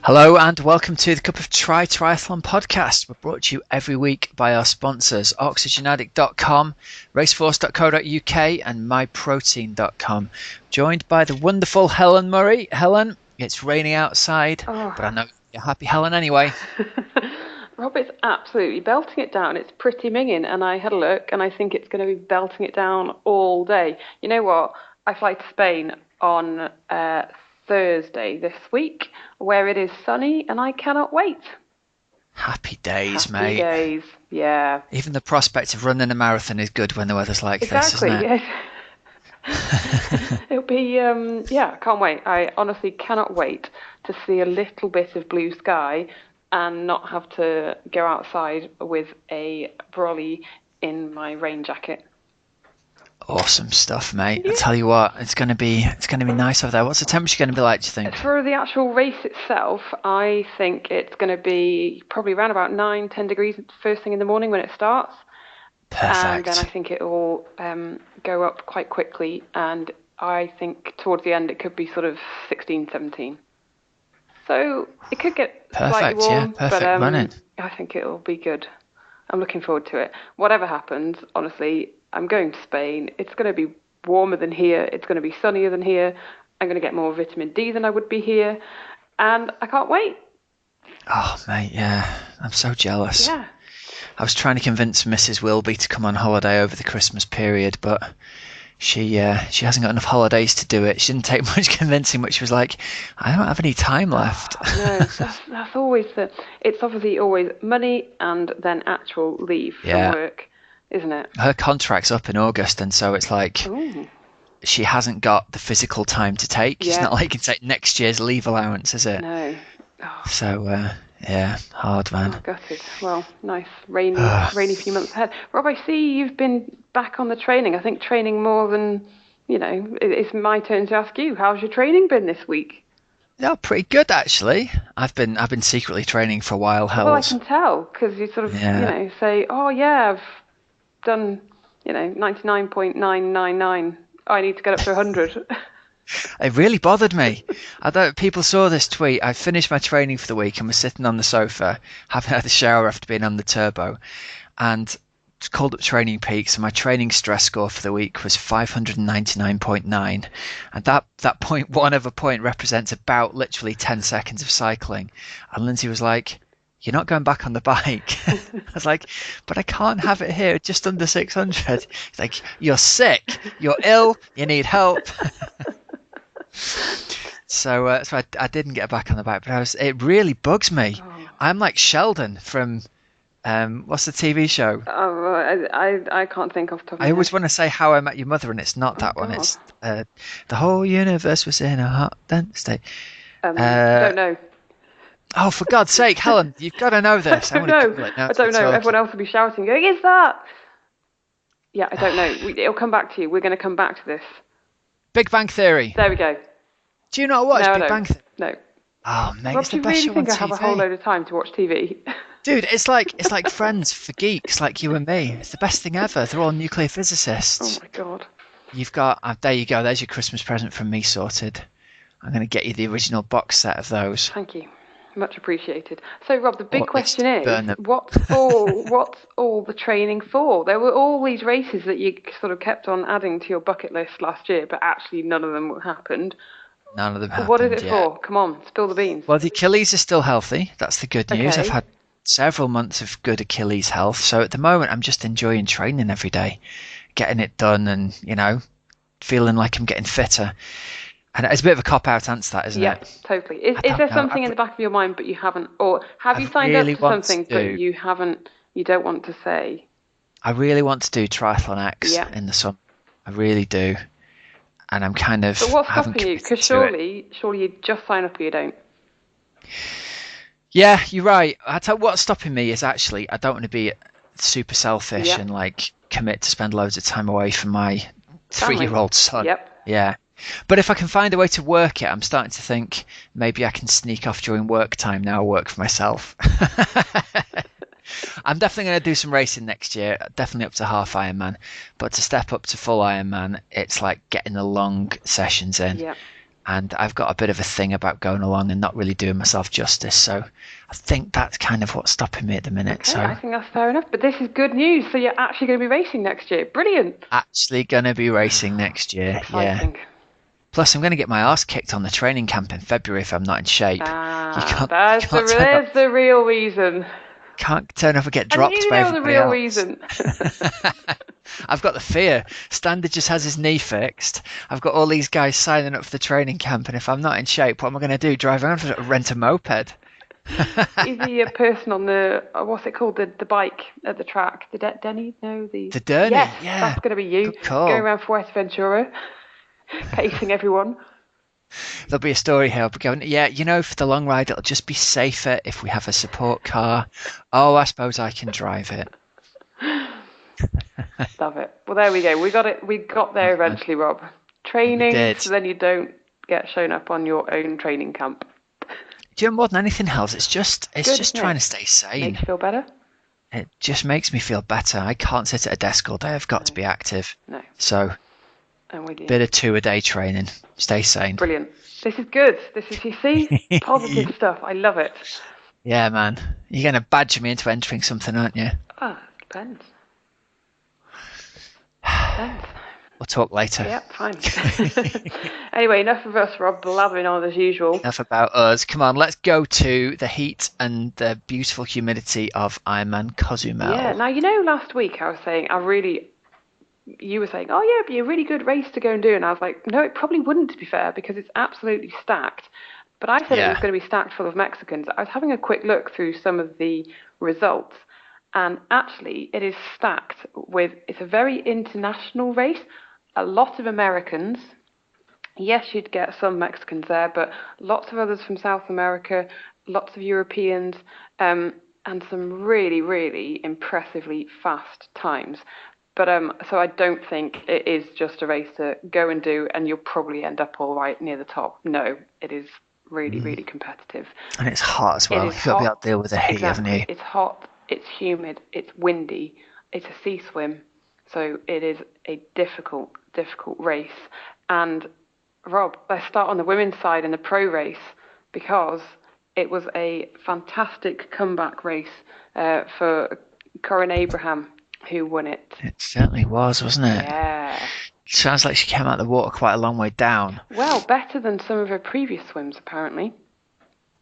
Hello and welcome to the Cup of Triathlon podcast. We're brought to you every week by our sponsors, oxygenaddict.com, raceforce.co.uk and myprotein.com. Joined by the wonderful Helen Murray. Helen, it's raining outside, but I know you're happy, Helen, anyway. Rob, it's absolutely belting it down. It's pretty minging, and I had a look, and I think it's going to be belting it down all day. You know what? I fly to Spain on Thursday this week, where it is sunny, and I cannot wait. Happy days, mate. Happy days, yeah. Even the prospect of running a marathon is good when the weather's like this, isn't it? Yes. It'll be, I can't wait. I honestly cannot wait to see a little bit of blue sky and not have to go outside with a brolly in my rain jacket. Awesome stuff, mate. Yeah. I tell you what, it's gonna be nice over there. What's the temperature going to be like, do you think? For the actual race itself, I think it's going to be probably around about 9-10 degrees first thing in the morning when it starts. Perfect. And then I think it will go up quite quickly, and I think towards the end it could be sort of 16, 17. So it could get slightly warm, perfect running. I think it'll be good. I'm looking forward to it. Whatever happens, honestly, I'm going to Spain. It's going to be warmer than here. It's going to be sunnier than here. I'm going to get more vitamin D than I would be here. And I can't wait. Oh, mate, yeah. I'm so jealous. Yeah. I was trying to convince Mrs. Wilby to come on holiday over the Christmas period, but she hasn't got enough holidays to do it. She didn't take much convincing, but she was like, I don't have any time left. No, that's always it's obviously always money and then actual leave from work, isn't it? Her contract's up in August, and so it's like Ooh. She hasn't got the physical time to take. Yeah. It's not like you can take next year's leave allowance, is it? No. Oh. So, hard, man. Oh, gutted. Well, nice rainy few months ahead. Rob, I see you've been back on the training. I think training more than, it's my turn to ask you. How's your training been this week? Yeah, pretty good actually. I've been secretly training for a while, Hells. Well, I can tell because you sort of, say, oh yeah, I've done, 99.999. I need to get up to 100. It really bothered me. I don't. People saw this tweet. I finished my training for the week and was sitting on the sofa, having had a shower after being on the turbo, and called up Training Peaks, and my training stress score for the week was 599.9, and that 0.1 of a point represents about literally 10 seconds of cycling. And Lindsay was like, "You're not going back on the bike." I was like, "But I can't have it here just under 600. It's like, "You're sick, you're ill, you need help." So I didn't get back on the bike, but it really bugs me. Oh. I'm like Sheldon from what's the TV show? Oh, I can't think off the top of my head. I always want to say How I Met Your Mother, and it's not that one. God. It's the whole universe was in a hot dense state. Don't know. Oh, for God's sake, Helen, you've got to know this. I don't know. I don't know. Everyone else will be shouting, going, "Is that?" Yeah, I don't know. It'll come back to you. We're going to come back to this. Big Bang Theory. There we go. Do you not watch Big Bang Theory? No. Oh, mate, Rob, it's the best show on TV. Do you really think I have a whole load of time to watch TV? Dude, it's like Friends for geeks like you and me. It's the best thing ever. They're all nuclear physicists. Oh my God. You've got there you go. There's your Christmas present from me sorted. I'm going to get you the original box set of those. Thank you. Much appreciated. So, Rob, the big question is, what's all the training for? There were all these races that you sort of kept on adding to your bucket list last year, but actually none of them happened. None of them happened. What is it for? Come on, spill the beans. Well, the Achilles is still healthy. That's the good news. Okay. I've had several months of good Achilles health. So at the moment, I'm just enjoying training every day, getting it done and, feeling like I'm getting fitter. And it's a bit of a cop-out answer, that, isn't it? Yeah, totally. Is there something in the back of your mind, but you haven't, or have you signed up to something, but you don't want to say? I really want to do Triathlon X in the summer. I really do. And I'm kind of... But what's stopping you? Because surely you just sign up or you don't. Yeah, you're right. I tell you what's stopping me is actually I don't want to be super selfish and commit to spend loads of time away from my 3-year-old son. Yep. Yeah. But if I can find a way to work it, I'm starting to think maybe I can sneak off during work time now, work for myself. I'm definitely going to do some racing next year, definitely up to half Ironman. But to step up to full Ironman, it's like getting the long sessions in. Yep. and I've got a bit of a thing about going along and not really doing myself justice. So I think that's kind of what's stopping me at the minute. Okay, So I think that's fair enough. But this is good news. So you're actually going to be racing next year. Brilliant. actually gonna be racing next year. Yeah. Exciting. Plus, I'm going to get my arse kicked on the training camp in February if I'm not in shape. You There's the real reason. can't turn up and get I dropped didn't even by know the everybody real else. reason. I've got the fear. Standard just has his knee fixed. I've got all these guys signing up for the training camp, and if I'm not in shape, what am I going to do? Drive around to rent a moped? Is he a person on the what's it called, the bike at the track? The Denny? No, the The Derny, yes, yeah. that's going to be you Good call. going around Fuerteventura, pacing everyone. There'll be a story here. I'll be going, yeah, for the long ride, it'll just be safer if we have a support car. Oh, I suppose I can drive it. Love it. Well, there we go. We got it. We got there eventually, Rob. Training, did. so then you don't get shown up on your own training camp. Do you know, more than anything else, it's just trying to stay sane. Makes you feel better? It just makes me feel better. I can't sit at a desk all day. I've got to be active. No. So, I'm with you. bit of 2-a-day training. Stay sane. Brilliant. This is good. This is, you see, positive stuff. I love it. Yeah, man. You're going to badger me into entering something, aren't you? Depends. We'll talk later. Yep, fine. Anyway, enough of us, Rob, blabbering on as usual. Enough about us. Come on, let's go to the heat and the beautiful humidity of Ironman Cozumel. Yeah, now, last week I was saying, you were saying, oh yeah, it'd be a really good race to go and do. And I was like, no, it probably wouldn't, to be fair, because it's absolutely stacked. But I said it was going to be stacked full of Mexicans. I was having a quick look through some of the results. And actually, it is stacked it's a very international race. A lot of Americans. Yes, you'd get some Mexicans there, but lots of others from South America, lots of Europeans, and some really, really impressively fast times. But so I don't think it is just a race to go and do, and you'll probably end up all right near the top. No, it is really, really competitive. And it's hot as well. You've got to be able to deal with the heat, haven't you? It's hot, it's humid, it's windy, it's a sea swim. So it is a difficult race. And Rob, let's start on the women's side in the pro race, because it was a fantastic comeback race for Corinne Abraham, who won it. It certainly was, wasn't it? Yeah. Sounds like she came out of the water quite a long way down. Well, better than some of her previous swims, apparently.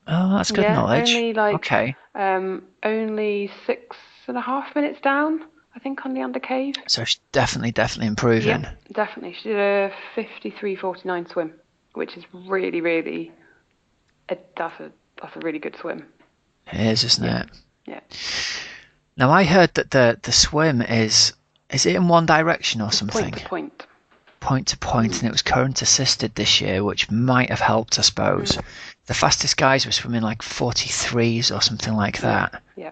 Oh, that's good knowledge. Okay. Only 6.5 minutes down, I think, on the undercave. So she's definitely improving. Yeah, definitely. She did a 53.49 swim, which is really, really, that's a really good swim. It is, isn't it? Yeah. Now I heard that the swim is it in one direction or something? Point to point. Point to point, and it was current assisted this year, which might have helped, I suppose. The fastest guys were swimming like 43s or something like that. Yeah.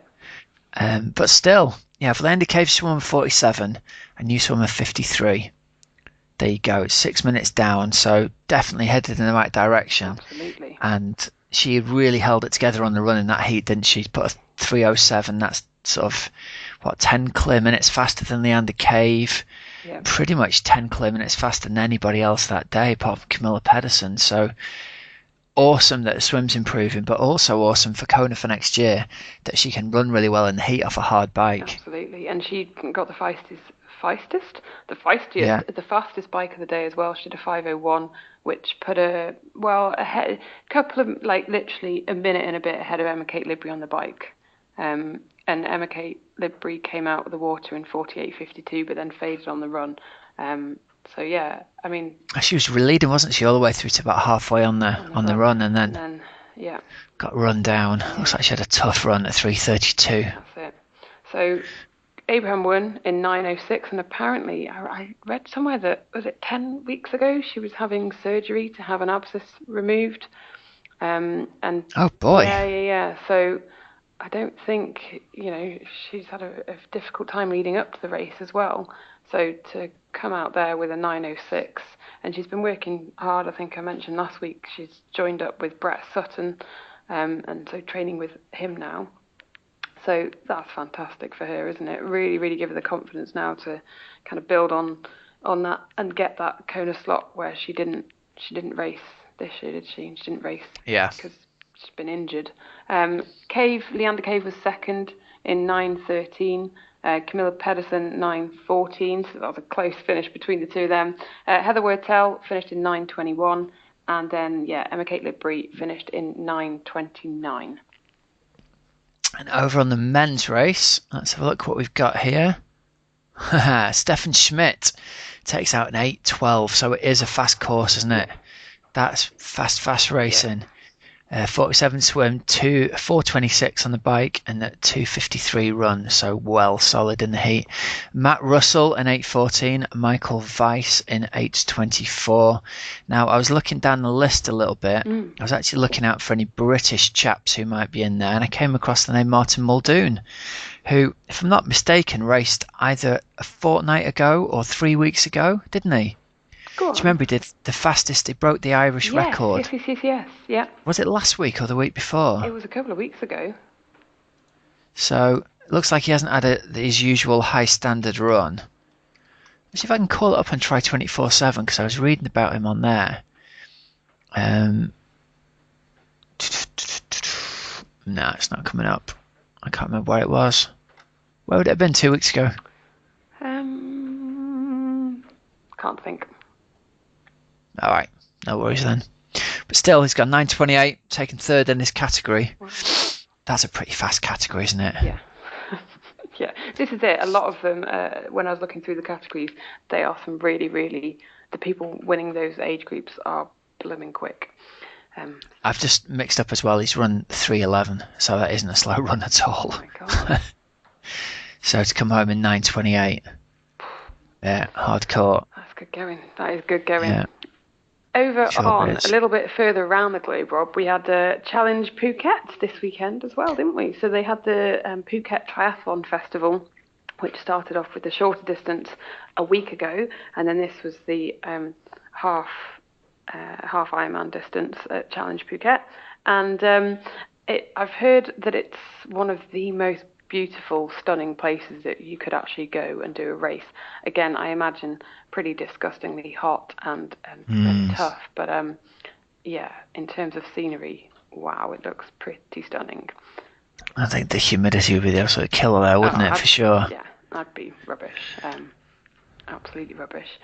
But still, yeah, for the undercave swim 47 and you swim a 53. There you go. It's 6 minutes down, so definitely headed in the right direction. Absolutely. And she really held it together on the run in that heat, didn't she? Put a 3:07. That's sort of 10 clear minutes faster than the undercave. Yeah. Pretty much 10 clear minutes faster than anybody else that day, apart from Camilla Pedersen. So awesome that the swim's improving, but also awesome for Kona for next year that she can run really well in the heat off a hard bike. Absolutely, and she got the fastest bike of the day as well. She did a 5:01, which put her ahead, literally a minute and a bit ahead of Emma Kate Libri on the bike. And Emma Kate Libri came out of the water in 48.52, but then faded on the run. So yeah, I mean, she was leading, wasn't she, all the way through to about halfway on the run, and then yeah, got run down. Looks like she had a tough run at 3:32. That's it. So Abraham won in 9:06, and apparently I read somewhere that, was it 10 weeks ago, she was having surgery to have an abscess removed. And oh boy. Yeah. So I don't think, she's had a difficult time leading up to the race as well. So to come out there with a 9:06, and she's been working hard. I think I mentioned last week she's joined up with Brett Sutton, and so training with him now. So that's fantastic for her, isn't it? Really, really give her the confidence now to kind of build on that and get that Kona slot where she didn't race this year, did she? She didn't race Yeah. because she's been injured. Leander Cave was second in 9:13. Camilla Pedersen 9:14, so that was a close finish between the two of them. Heather Wurtell finished in 9:21, and then Emma Kate Lidbury finished in 9:29. And over on the men's race, let's have a look what we've got here. Stefan Schmidt takes out an 8:12, so it is a fast course, isn't it? That's fast racing. 47 swim, 4:26 on the bike, and a 2:53 run, so well solid in the heat. Matt Russell in 8:14, Michael Weiss in 8:24. Now, I was looking down the list a little bit. I was actually looking out for any British chaps who might be in there, and I came across the name Martin Muldoon, who, if I'm not mistaken, raced either a fortnight ago or 3 weeks ago, didn't he? Do you remember he did the fastest? He broke the Irish record. Yes. Yeah. Was it last week or the week before? It was a couple of weeks ago. So it looks like he hasn't had his usual high standard run. Let's see if I can call it up and try 24/7 because I was reading about him on there. No, it's not coming up. I can't remember where it was. Where would it have been 2 weeks ago? Can't think. All right, no worries then. But still, he's got 9:28, taken third in this category. Wow. That's a pretty fast category, isn't it? Yeah. Yeah, this is it. A lot of them, when I was looking through the categories, they are some really, really, the people winning those age groups are blooming quick. I've just mixed up as well. He's run 3:11, so that isn't a slow run at all. Oh my God. So to come home in 9:28, yeah, hardcore. That's good going. That is good going. Yeah. Over on a little bit further around the globe, Rob, we had Challenge Phuket this weekend as well, didn't we? So they had the Phuket Triathlon Festival, which started off with the shorter distance a week ago, and then this was the half Ironman distance at Challenge Phuket. And I've heard that it's one of the most beautiful, stunning places that you could actually go and do a race. Again, I imagine pretty disgustingly hot and tough, but in terms of scenery, wow, it looks pretty stunning. I think the humidity would be the absolute killer there, wouldn't it, for sure? Yeah, that'd be rubbish. Absolutely rubbish.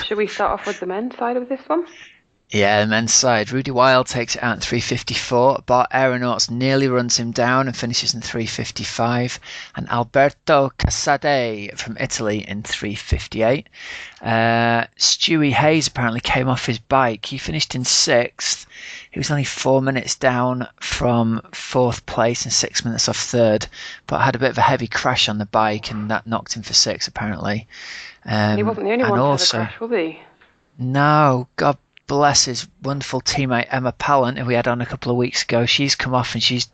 Should we start off with the men's side of this one? Yeah, the men's side. Rudy Wild takes it out in 3:54. Bart Aeronauts nearly runs him down and finishes in 3:55. And Alberto Casade from Italy in 3:58. Stewie Hayes apparently came off his bike. He finished in 6th. He was only 4 minutes down from 4th place and 6 minutes off 3rd, but had a bit of a heavy crash on the bike and that knocked him for 6 apparently. He wasn't the only one to have a crash, was he? No, God bless his wonderful teammate Emma Pallant, who we had on a couple of weeks ago. She's come off and she's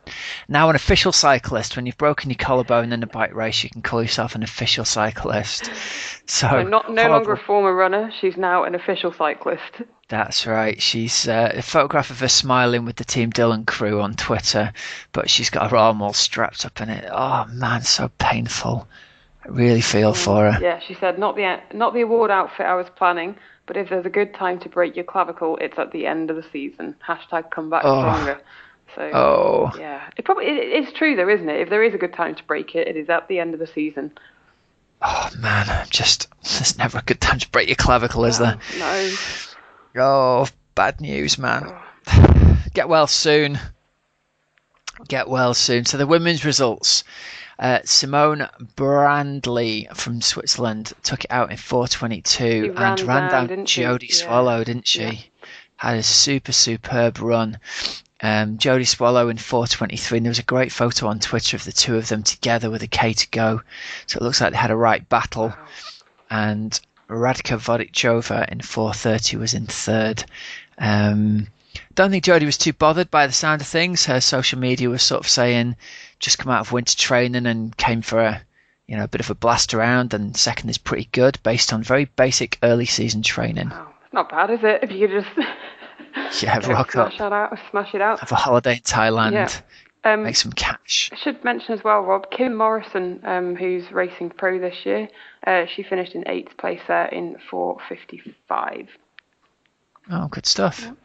now an official cyclist. When you've broken your collarbone in a bike race, you can call yourself an official cyclist. So no longer a former runner, she's now an official cyclist. That's right. She's a photograph of her smiling with the Team Dylan crew on Twitter, but she's got her arm all strapped up in it. Oh man, so painful. I really feel for her. Yeah, she said not the award outfit I was planning, but if there's a good time to break your clavicle, it's at the end of the season. #, come back stronger. So yeah, it's true though, isn't it? If there is a good time to break it, it is at the end of the season. Oh man, there's never a good time to break your clavicle, is there? No. Oh, bad news, man. Get well soon. Get well soon. So the women's results. Simone Brandley from Switzerland took it out in 4:22 and ran down Jodie Swallow, didn't she? Yeah. Had a superb run. Jodie Swallow in 4:23, and there was a great photo on Twitter of the two of them together with a K to go. So it looks like they had a right battle. Wow. And Radka Vodicova in 4:30 was in 3rd. Don't think Jodie was too bothered by the sound of things. Her social media was sort of saying just come out of winter training and came for a bit of a blast around, and second is pretty good based on very basic early season training. Wow. It's not bad, is it? If you could just rock up, smash it out, have a holiday in Thailand, make some cash. I should mention as well, Rob, Kim Morrison, who's racing pro this year, she finished in 8th place there in 4:55. Oh, good stuff. Yep.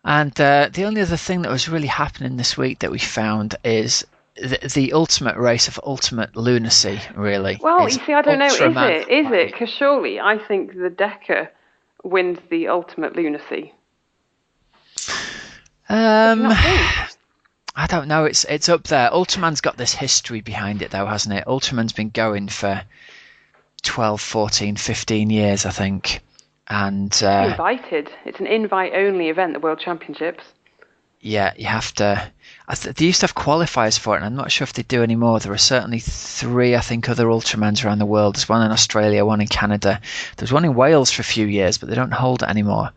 And the only other thing that was really happening this week that we found is the ultimate race of ultimate lunacy, really, Well, you is see, I don't know, is Ultraman it? Is it? Hawaii. Because surely I think the Decker wins the ultimate lunacy. Do you Um, not think? I don't know. It's up there. Ultraman's got this history behind it, though, hasn't it? Ultraman's been going for 12, 14, 15 years, I think. And Invited. It's an invite-only event, the World Championships. yeah, you have to. They used to have qualifiers for it, and I'm not sure if they do anymore. There are certainly three, I think, other Ultramans around the world. There's one in Australia, one in Canada. There's one in Wales for a few years, but they don't hold it anymore.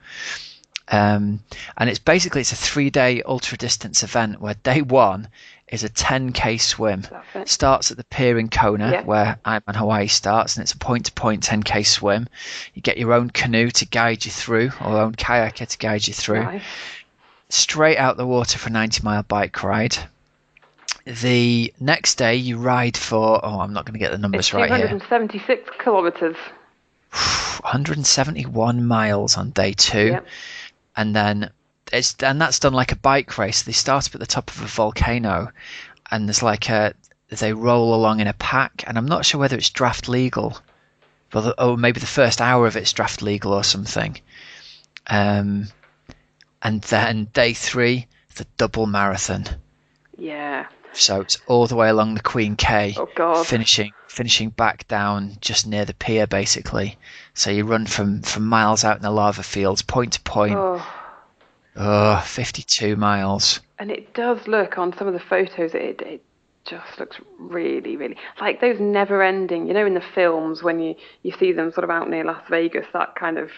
And it's a 3-day ultra distance event where day one is a 10k swim. Starts at the pier in Kona, where Ironman Hawaii starts, and it's a point-to-point 10k swim. You get your own canoe to guide you through, or own kayaker to guide you through. Nice. Straight out the water for a 90-mile bike ride. The next day you ride for, I'm not going to get the numbers right here. 276 kilometres. 171 miles on day two. Yep. And then that's done like a bike race. They start up at the top of a volcano, and there's they roll along in a pack, and I'm not sure whether it's draft legal, or maybe the first hour of it's draft legal or something. And then day three, the double marathon. Yeah. So it's all the way along the Queen K, oh God. finishing back down just near the pier, basically. So you run from miles out in the lava fields, point to point. 52 miles. And it does look on some of the photos, it just looks really, really like those never-ending, in the films when you see them sort of out near Las Vegas, that kind of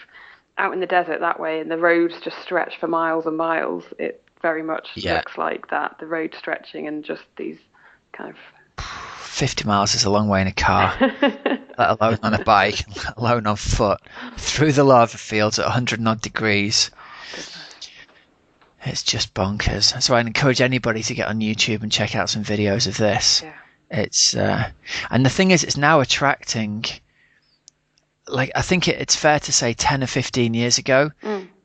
out in the desert that way, and the roads just stretch for miles and miles. It very much looks like that, the road stretching and just these kind of... 50 miles is a long way in a car, let alone on a bike, let alone on foot, through the lava fields at 100 odd degrees. It's just bonkers. So I encourage anybody to get on YouTube and check out some videos of this. Yeah. It's and the thing is, it's now attracting, I think it's fair to say 10 or 15 years ago,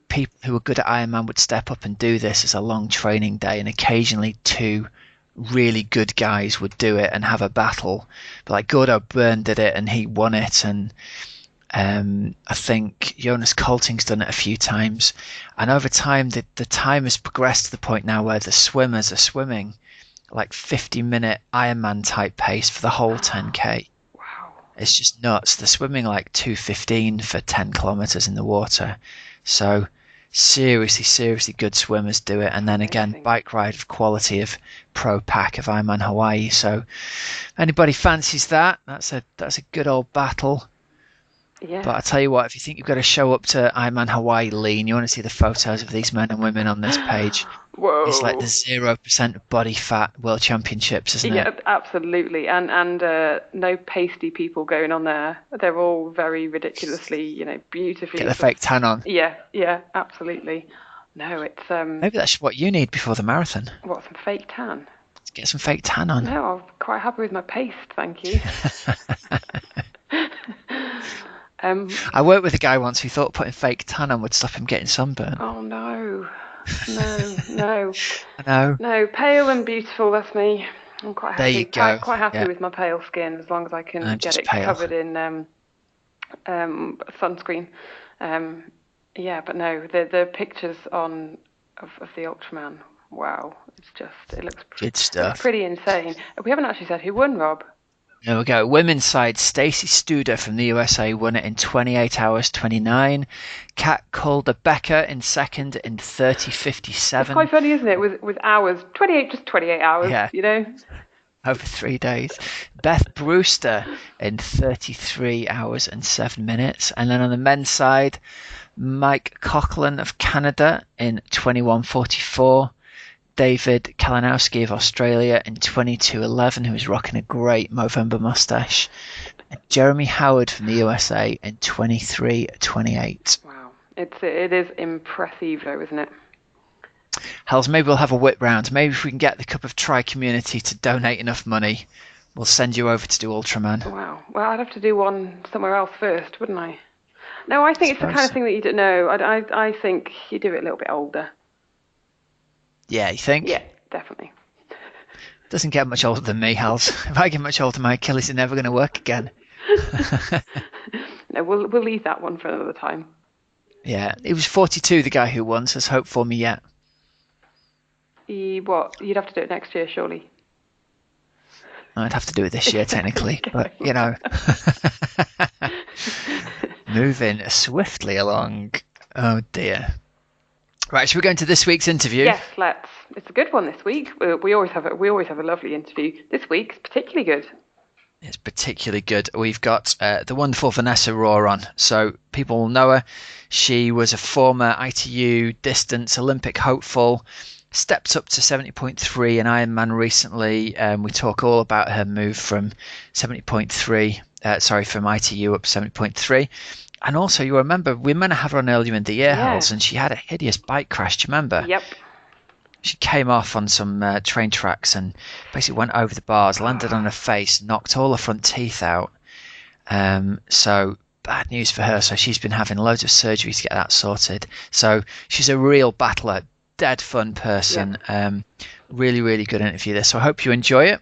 people who were good at Ironman would step up and do this as a long training day, and occasionally two really good guys would do it and have a battle. But like Gordo Byrne did it and he won it, and I think Jonas Kolting's done it a few times, and over time the time has progressed to the point now where the swimmers are swimming like 50-minute Ironman type pace for the whole 10k. Wow. It's just nuts. They're swimming like 2:15 for 10 kilometers in the water. So seriously good swimmers do it. And then again, bike ride of quality of pro pack of Ironman Hawaii. So anybody fancies that, that's a good old battle. Yeah. But I tell you what, if you think you've got to show up to Ironman Hawaii lean, you want to see the photos of these men and women on this page. Whoa. It's like the 0% body fat world championships, isn't it? Yeah, absolutely. And no pasty people going on there. They're all very ridiculously, beautifully. Get the fake tan on. Yeah, absolutely. No, it's maybe that's what you need before the marathon. What, some fake tan? Let's get some fake tan on. No, I'm quite happy with my paste, thank you. I worked with a guy once who thought putting fake tan on would stop him getting sunburn. Oh no. No. No, pale and beautiful, that's me. I'm quite happy. There you go. Quite happy with my pale skin, as long as I can get it covered in sunscreen. But no, the pictures of the Ultraman, wow, it looks good stuff. It's pretty insane. We haven't actually said who won, Rob. There we go. Women's side, Stacey Studer from the USA won it in 28 hours 29. Kat Calder-Becker in second in 30:57. It's quite funny, isn't it? With hours, 28 hours. Yeah. Over 3 days. Beth Brewster in 33 hours and 7 minutes. And then on the men's side, Mike Coughlin of Canada in 21:44. David Kalinowski of Australia in 22:11, who was rocking a great Movember mustache. And Jeremy Howard from the USA in 23:28. Wow. It is impressive though, isn't it? Hells, maybe we'll have a whip round. Maybe if we can get the Cup of Tri community to donate enough money, we'll send you over to do Ultraman. Wow. Well, I'd have to do one somewhere else first, wouldn't I? No, I I think it's the kind suppose. of thing that you don't know. I think you do it a little bit older. Yeah, you Yeah, think? definitely. Doesn't get much older than me, Hals. If I get much older, my Achilles are never going to work again. No, we'll leave that one for another time. Yeah, he was 42, the guy who won, so there's hope for me yet. What? You'd have to do it next year, surely. I'd have to do it this year, technically, but Okay. moving swiftly along. Oh dear. Right, should we go into this week's interview? Yes, let's. It's a good one this week. We always have a lovely interview. This week's particularly good. It's particularly good. We've got the wonderful Vanessa Raw on. So people will know her. She was a former ITU distance Olympic hopeful, stepped up to 70.3 in Ironman recently. We talk all about her move from 70.3, from ITU up to 70.3. And also, you remember, we meant to have her on earlier in the year, Yeah. Hals, and she had a hideous bike crash. Do you remember? Yep. She came off on some train tracks and basically went over the bars, landed on her face, knocked all her front teeth out. So bad news for her. So she's been having loads of surgery to get that sorted. So she's a real battler, dead fun person. Yep. Really, really good interview there. So I hope you enjoy it.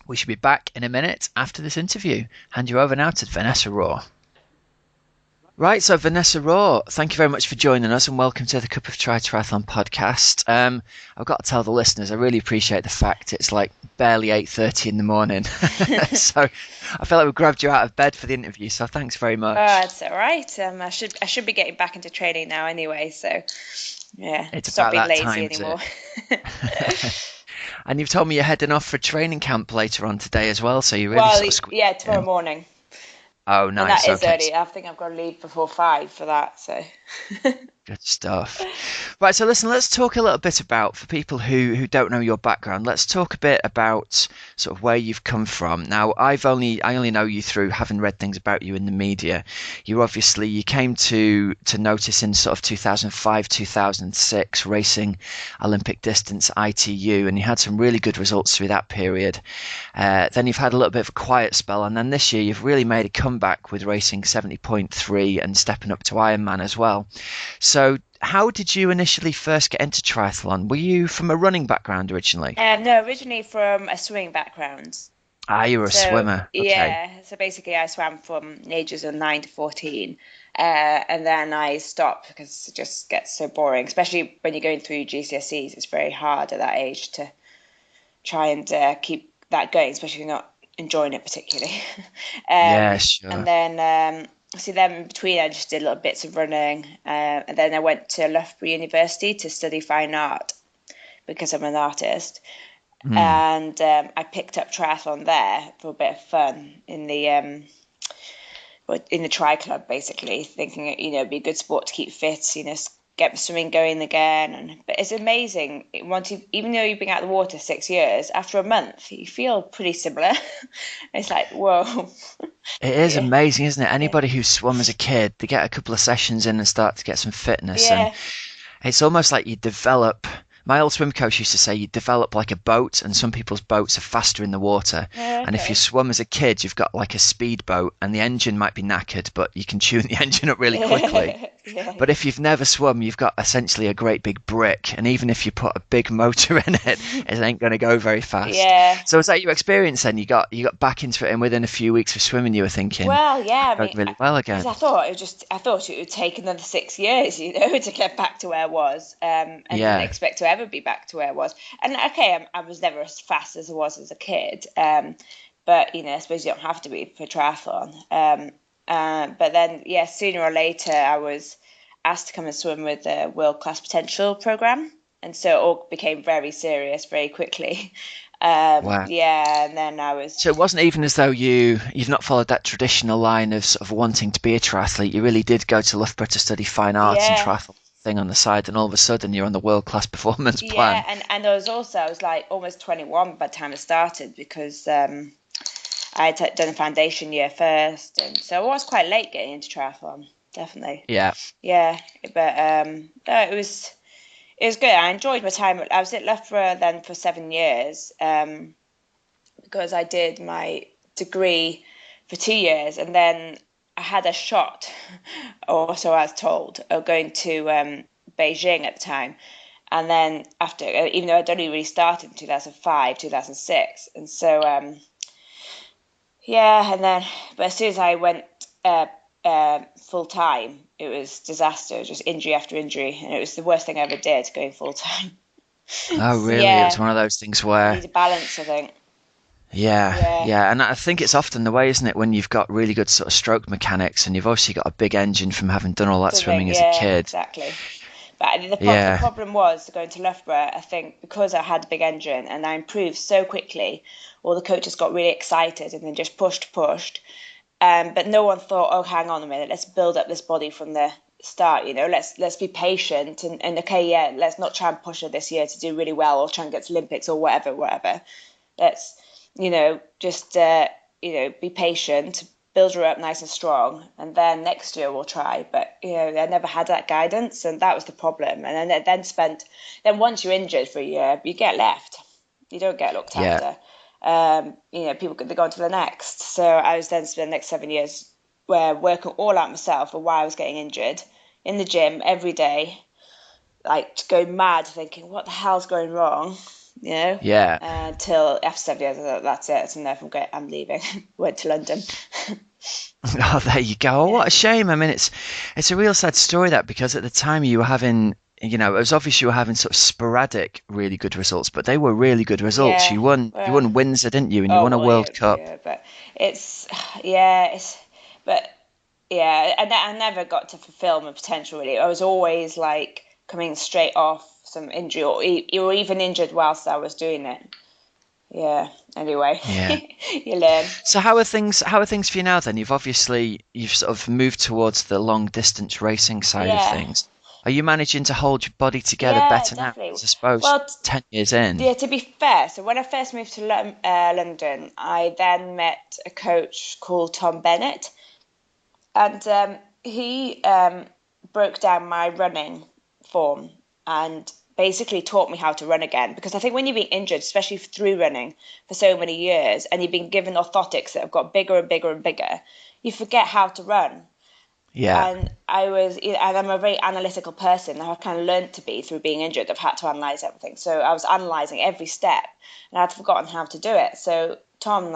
We should be back in a minute after this interview. Hand you over now to Vanessa Raw. Right, so Vanessa Raw, thank you very much for joining us and welcome to the Cup of Triathlon podcast. I've got to tell the listeners, I really appreciate the fact it's like barely 8:30 in the morning. So I feel like we grabbed you out of bed for the interview, so thanks very much. Oh, it's all right. I should be getting back into training now anyway, so yeah, It's stop being about that lazy time, anymore. And you've told me you're heading off for training camp later on today as well, so you really sort of squeezed yeah, it tomorrow in. morning. Oh, And nice. that is Okay. early. I think I've got to leave before 5 for that, so. Good stuff. Right, so listen, let's talk a little bit about, for people who don't know your background, let's talk a bit about sort of where you've come from. Now, I only know you through having read things about you in the media. You came to notice in sort of 2005, 2006, racing Olympic distance ITU, and you had some really good results through that period. Then you've had a little bit of a quiet spell, and then this year you've really made a comeback with racing 70.3 and stepping up to Ironman as well. So how did you initially first get into triathlon? Were you from a running background originally? No, originally from a swimming background. Ah, you were a So, swimmer. Okay. yeah, so basically I swam from the ages of 9 to 14. And then I stopped because it just gets so boring, especially when you're going through GCSEs. It's very hard at that age to try and keep that going, especially if you're not enjoying it particularly. Yeah, And sure. then, then in between, I just did little bits of running. And then I went to Loughborough University to study fine art because I'm an artist. And I picked up triathlon there for a bit of fun in the tri club, basically, thinking it'd be a good sport to keep fit, get swimming going again. But it's amazing. Even though you've been out of the water 6 years, after a month you feel pretty similar. It's like, whoa. It is Yeah, amazing, isn't it? yeah, Anybody who swum as a kid, they get a couple of sessions in and start to get some fitness, and yeah. it's almost like you develop. My old swim coach used to say you develop like a boat, and some people's boats are faster in the water. Oh, And if you okay. swum as a kid, you've got like a speedboat, and the engine might be knackered, but you can tune the engine up really quickly. Yeah, But if you've never swum, you've got essentially a great big brick, and even if you put a big motor in it, it ain't going to go very fast. yeah. So is that your experience then? You got back into it, and within a few weeks of swimming, you were thinking, Well, yeah, I going mean, really well because again. I thought it would take another 6 years, to get back to where I was, and didn't Yeah, expect to ever be back to where I was. And okay, I was never as fast as I was as a kid, but I suppose you don't have to be for triathlon. But then, yeah, sooner or later, I was asked to come and swim with the World Class Potential program, and so it all became very serious very quickly. wow. Yeah, and then I was. So it wasn't even as though you've not followed that traditional line of sort of wanting to be a triathlete. You really did go to Loughborough to study fine arts and Yeah, triathlon thing on the side, and all of a sudden you're on the world class performance yeah, plan. and I was like almost 21 by the time I started because I had done a foundation year first, and so I was quite late getting into triathlon, definitely. Yeah, Yeah, but no, it was good. I enjoyed my time. I was at Loughborough then for 7 years, because I did my degree for 2 years, and then had a shot, or so I was told, of going to Beijing at the time. And then after, even though I'd only really started in 2005, 2006. And so, and then, but as soon as I went full time, it was disaster, just injury after injury. And it was the worst thing I ever did, going full time. Oh, So, really? It was one of those things I where, need a balance, I think. yeah. And I think it's often the way, isn't it, when you've got really good sort of stroke mechanics and you've obviously got a big engine from having done all that So then, swimming as a kid. exactly. But the Yeah, problem was going to Loughborough, I think, because I had a big engine and I improved so quickly, all the coaches got really excited and then just pushed. But no one thought, oh, hang on a minute, let's build up this body from the start, let's be patient and okay, yeah, let's not try and push her this year to do really well or try and get to Olympics or whatever. Let's, just, be patient, build her up nice and strong, and then next year we'll try. But I never had that guidance, and that was the problem. And then once you're injured for a year, you get left. You don't get looked yeah. after. People they go on to the next. So I was then spent the next 7 years working all out myself, and while I was getting injured in the gym every day, like going mad, thinking what the hell's going wrong. Yeah. Until after 7 years, I thought, that's it. It's enough. I'm leaving. Went to London. Oh, there you go. Oh, what a shame. I mean, it's a real sad story, that, because at the time you were having, it was obvious you were having sort of sporadic, really good results, but they were really good results. Yeah, You won Windsor, didn't you? And you won a well, World Cup. Yeah, but and I never got to fulfill my potential, really. I was always like coming straight off some injury or even injured whilst I was doing it. Yeah. Anyway, Yeah. you learn. So how are things for you now then? You've sort of moved towards the long distance racing side of Yeah. things. Are you managing to hold your body together Yeah, better now? definitely. I suppose Well, 10 years in. yeah, to be fair, so when I first moved to London, I then met a coach called Tom Bennett, and he broke down my running form and basically taught me how to run again. Because I think when you've been injured, especially through running for so many years, and you've been given orthotics that have got bigger and bigger and bigger, you forget how to run. Yeah. And I'm a very analytical person. I've kind of learned to be through being injured. I've had to analyze everything. So I was analyzing every step and I'd forgotten how to do it. So Tom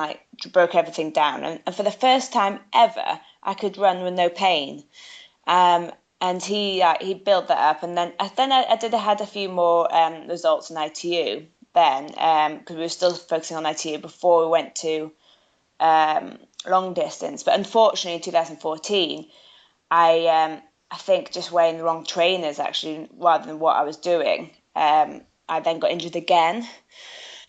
broke everything down. And for the first time ever, I could run with no pain. And he built that up. And then I had a few more results in ITU then, because we were still focusing on ITU before we went to long distance. But unfortunately, in 2014, I think just wearing the wrong trainers actually, rather than what I was doing. I then got injured again.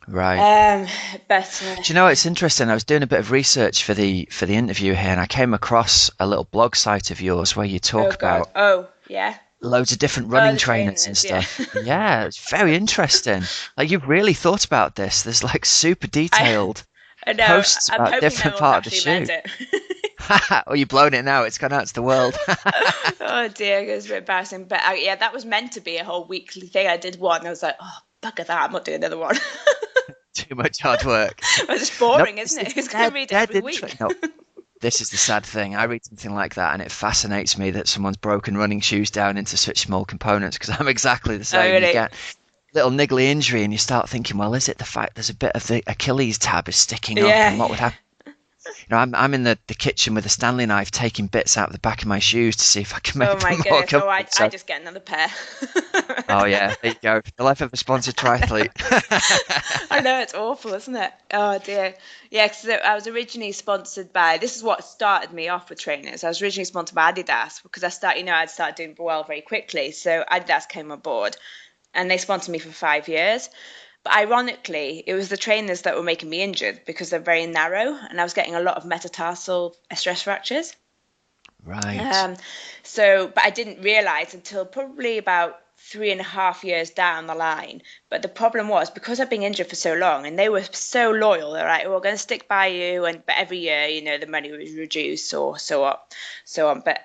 Right. But Do you know, it's interesting. I was doing a bit of research for the interview here, and I came across a little blog site of yours where you talk about loads of different running the trainers and trainers, stuff. Yeah, it's very interesting. Like, you've really thought about this. There's like super detailed I know. posts I'm about hoping different no part one's of the actually shoot. read it. Oh, you've blown it now. It's gone out to the world. Oh dear, it was a bit embarrassing. But that was meant to be a whole weekly thing. I did one. I was like, oh, bugger that. I'm not doing another one. Too much hard work. It's just boring, No, isn't it? It's going to read it every week. No, this is the sad thing. I read something like that, and it fascinates me that someone's broken running shoes down into such small components, because I'm exactly the same. really? You get a little niggly injury, and you start thinking, well, is it the fact there's a bit of the Achilles tab is sticking up, and what would happen? I'm in the kitchen with a Stanley knife taking bits out of the back of my shoes to see if I can make Oh my them more goodness! comfortable. I just get another pair. Oh yeah, there you go. The life of a sponsored triathlete. I know, it's awful, isn't it? Oh dear. Yeah, because I was originally sponsored by. This is what started me off with trainers. I was originally sponsored by Adidas because I'd started doing well very quickly. So Adidas came on board, and they sponsored me for 5 years. But ironically, it was the trainers that were making me injured because they're very narrow, and I was getting a lot of metatarsal stress fractures. Right. But I didn't realize until probably about 3.5 years down the line. But the problem was, because I've been injured for so long, and they were so loyal, they're like, we're going to stick by you. But every year, the money was reduced or so on. But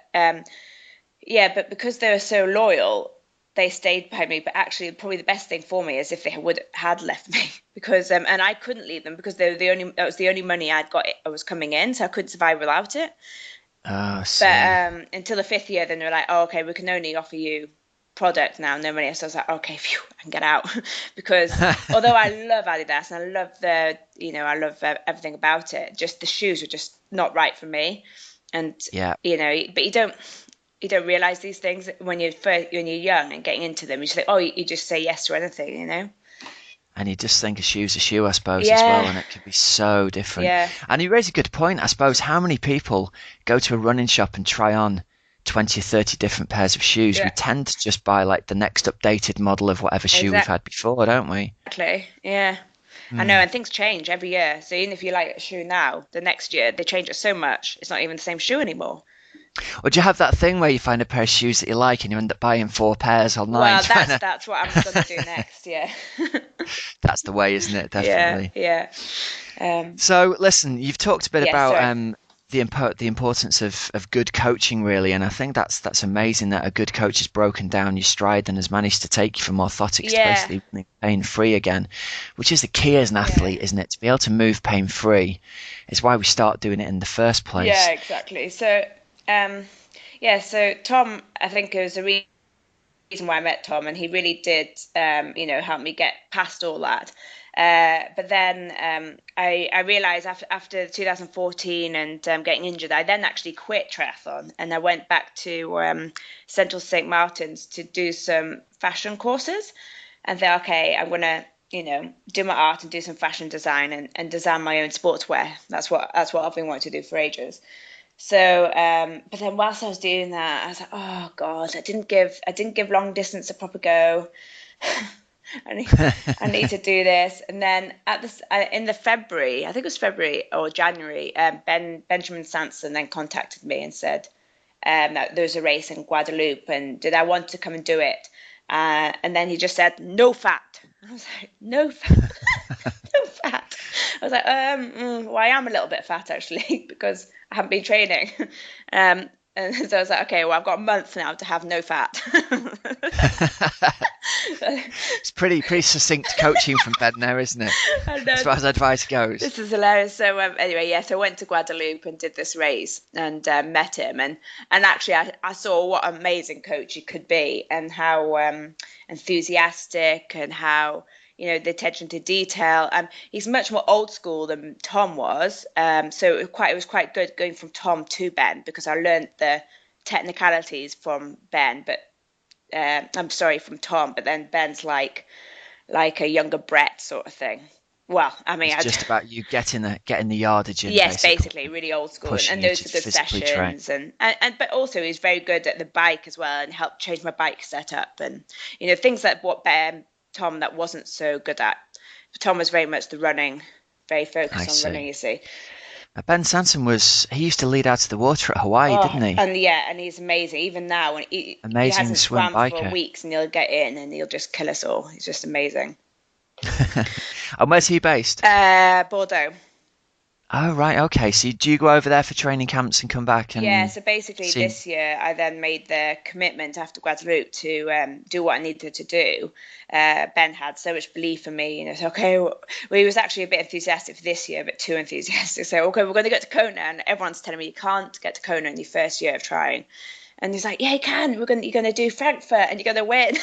because they were so loyal, they stayed by me. But actually, probably the best thing for me is if they had left me, because and I couldn't leave them because that was the only money I was coming in, so I couldn't survive without it. Oh, I see. But until the 5th year, then they were like, oh, okay, we can only offer you product now, no money. So I was like, okay, phew, I can get out. Because although I love Adidas and I love I love everything about it, just the shoes were just not right for me. And Yeah. but you don't realize these things when you're young and getting into them. You just think, oh, you just say yes to anything. And you just think a shoe's a shoe, I suppose, as well, Yeah, and it can be so different. yeah, And you raise a good point, I suppose. How many people go to a running shop and try on 20 or 30 different pairs of shoes? We yeah, tend to just buy like the next updated model of whatever shoe we've had before, don't we? exactly. Yeah. I know, and things change every year. So even if you like a shoe now, the next year they change it so much, it's not even the same shoe anymore. Or do you have that thing where you find a pair of shoes that you like and you end up buying 4 pairs online? Well, that's what I'm going to do next. Yeah. That's the way, isn't it? Yeah. Definitely. Yeah. So, listen, you've talked a bit Yeah. about Sorry. the importance of good coaching, really, and I think that's amazing that a good coach has broken down your stride and has managed to take you from orthotics to Yeah. basically pain free again, which is the key as an athlete, isn't it? To be able to move pain free is why we start doing it in the first place. Yeah. Exactly. So, so Tom, I think it was the reason why I met Tom, and he really did, help me get past all that. But then I realised after 2014 and getting injured, I then actually quit triathlon and I went back to Central St. Martin's to do some fashion courses and thought, okay, I'm going to, do my art and do some fashion design and design my own sportswear. That's what I've been wanting to do for ages. So, but then whilst I was doing that, I was like, oh God, I didn't give long distance a proper go. I need to do this. And then in the February, I think it was February or January, Benjamin Sanson then contacted me and said that there was a race in Guadeloupe and did I want to come and do it? And then he just said, no fat. I was like, no fat, no fat. I was like, well, I am a little bit fat actually because I haven't been training. And so I was like, okay, well, I've got a month now to have no fat. It's pretty succinct coaching from Ben there, isn't it? As far as advice goes. This is hilarious. So anyway, so I went to Guadeloupe and did this race and met him. And actually, I saw what an amazing coach he could be and how enthusiastic and how, the attention to detail. He's much more old school than Tom was. So it was quite good going from Tom to Ben because I learned the technicalities from Ben, but from Tom, but then Ben's like a younger Brett sort of thing. Well, I mean, it's just about you getting the yardage in. Yes, basically really old school, and those were good sessions, train. and but also he's very good at the bike as well, and helped change my bike setup, and things that what Tom that wasn't so good at. Tom was very much the running, very focused on running. You see. Ben Sanson he used to lead out of the water at Hawaii, didn't he? And he's amazing. Even now, when he hasn't swum for weeks, and he'll get in and he'll just kill us all. He's just amazing. And where's he based? Bordeaux. Oh, right. Okay. So do you go over there for training camps and come back? Yeah. So basically this year I then made the commitment after Guadeloupe to do what I needed to do. Ben had so much belief in me, so, okay, well, he was actually a bit enthusiastic for this year, a bit too enthusiastic. So, okay, we're going to get to Kona. And everyone's telling me you can't get to Kona in your first year of trying. And he's like, yeah, you can. You're going to do Frankfurt and you're going to win.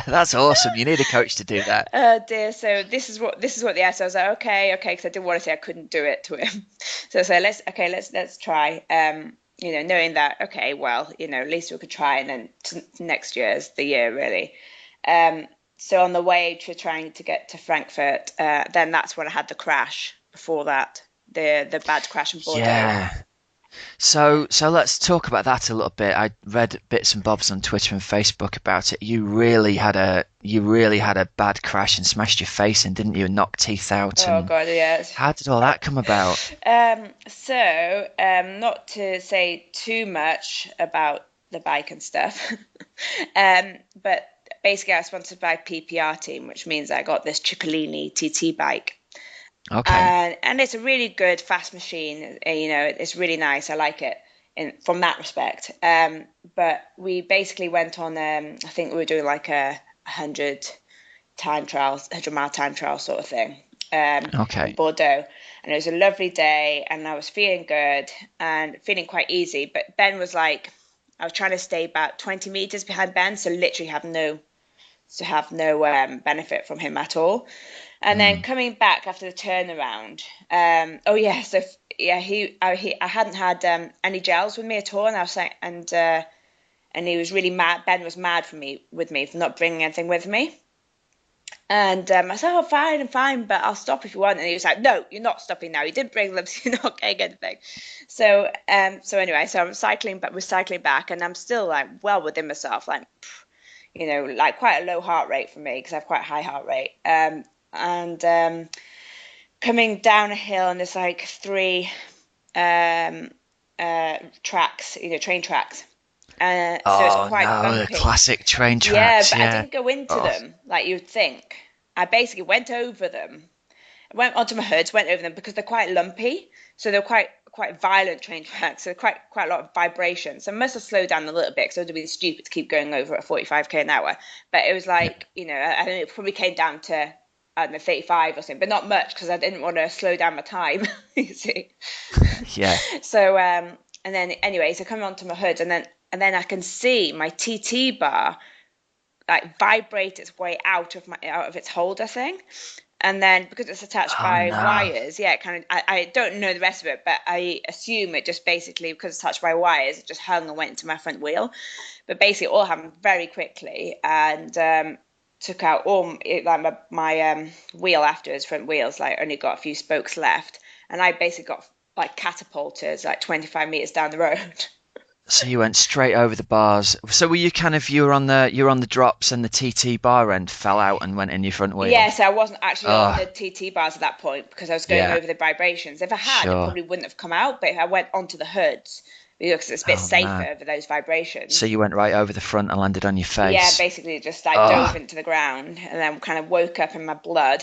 That's awesome. You need a coach to do that. Oh dear. So this is what the answer. I was like, okay, because I didn't want to say I couldn't do it to him. So I said, let's try. Knowing that, okay, well, at least we could try, and then next year is the year really. So on the way to trying to get to Frankfurt, then that's when I had the crash. Before that, the bad crash in Bordeaux. Yeah. So let's talk about that a little bit. I read bits and bobs on Twitter and Facebook about it. You really had a bad crash and smashed your face in, didn't you? And knocked teeth out. Oh God, yes. How did all that come about? Not to say too much about the bike and stuff, but basically I was sponsored by PPR team, which means I got this Cipollini TT bike. Okay. And it's a really good fast machine. It's really nice. I like it from that respect. But we basically went on. I think we were doing like a 100-mile time trial sort of thing. Okay. In Bordeaux, and it was a lovely day, and I was feeling good and feeling quite easy. But Ben was like, I was trying to stay about 20 meters behind Ben, so literally have no benefit from him at all. And then coming back after the turnaround, I hadn't had any gels with me at all, and I was like, and he was really mad. Ben was mad with me for not bringing anything with me. And I said, "Oh, fine, I'm fine, but I'll stop if you want." And he was like, "No, you're not stopping now. You didn't bring them, so you're not getting anything." So anyway, so I'm cycling, but we're cycling back, and I'm still like well within myself, like, like quite a low heart rate for me because I have quite a high heart rate. And coming down a hill, and there's like 3 tracks, train tracks. So it's quite bumpy. The classic train tracks. Yeah, but I didn't go into them like you'd think. I basically went over them. I went onto my hoods, went over them because they're quite lumpy. So they're quite violent train tracks. So quite a lot of vibration. So I must have slowed down a little bit because it would have been stupid to keep going over at 45k an hour. But it was like, I think it probably came down to, I don't know, 35 or something, but not much because I didn't want to slow down my time, you see. Yeah. So, and then anyway, so coming onto my hood, and then I can see my TT bar like vibrate its way out of its holder thing. And then because it's attached by wires, it kind of, I don't know the rest of it, but I assume it just basically, because it's attached by wires, it just hung and went into my front wheel. But basically it all happened very quickly, and took out all my wheel afterwards, front wheels, like only got a few spokes left. And I basically got like catapulted like 25 meters down the road. So you went straight over the bars. So were you you were on the drops, and the TT bar end fell out and went in your front wheel? Yeah, so I wasn't actually on the TT bars at that point because I was going over the vibrations. If I had, it probably wouldn't have come out, but if I went onto the hoods, because it's a bit safer over those vibrations. So you went right over the front and landed on your face? Yeah, basically just like dove into the ground and then kind of woke up in my blood.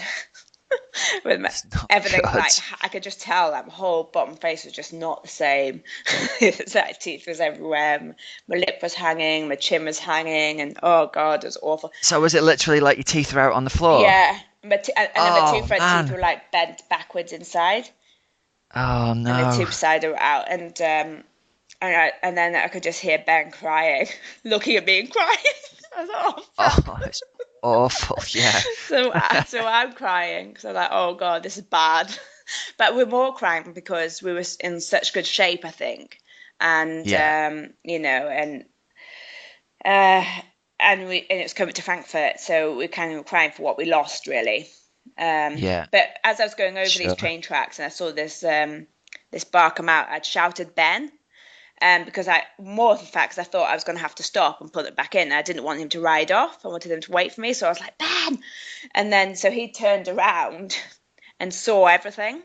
With everything, like I could just tell that my whole bottom face was just not the same. Like teeth was everywhere, my lip was hanging, my chin was hanging, and oh god, it was awful. So was it literally like your teeth were out on the floor? Yeah, and then my 2 front teeth were like bent backwards inside. Oh no! And the 2 beside were out, and then I could just hear Ben crying, looking at me and crying. I was like, oh, it's awful, yeah. So I'm crying because I'm like, oh god, this is bad. But we're more crying because we were in such good shape, I think, and and it was coming to Frankfurt, so we kind of crying for what we lost, really. But as I was going over these train tracks and I saw this bar come out, I'd shouted Ben. Because I thought I was going to have to stop and put it back in. I didn't want him to ride off. I wanted him to wait for me. So I was like, Ben! And then, so he turned around and saw everything.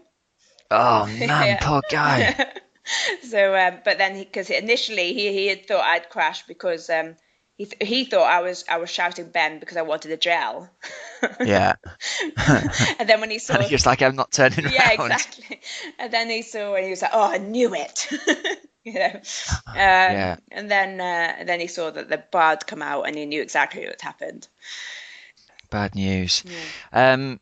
Oh, man, poor guy. So, but then, because initially he had thought I'd crashed because he thought I was shouting Ben because I wanted a gel. Yeah. And then when he saw... And he was like, I'm not turning around. Yeah, exactly. And then he saw and he was like, oh, I knew it. And then he saw that the bar had come out and he knew exactly what happened. Bad news. So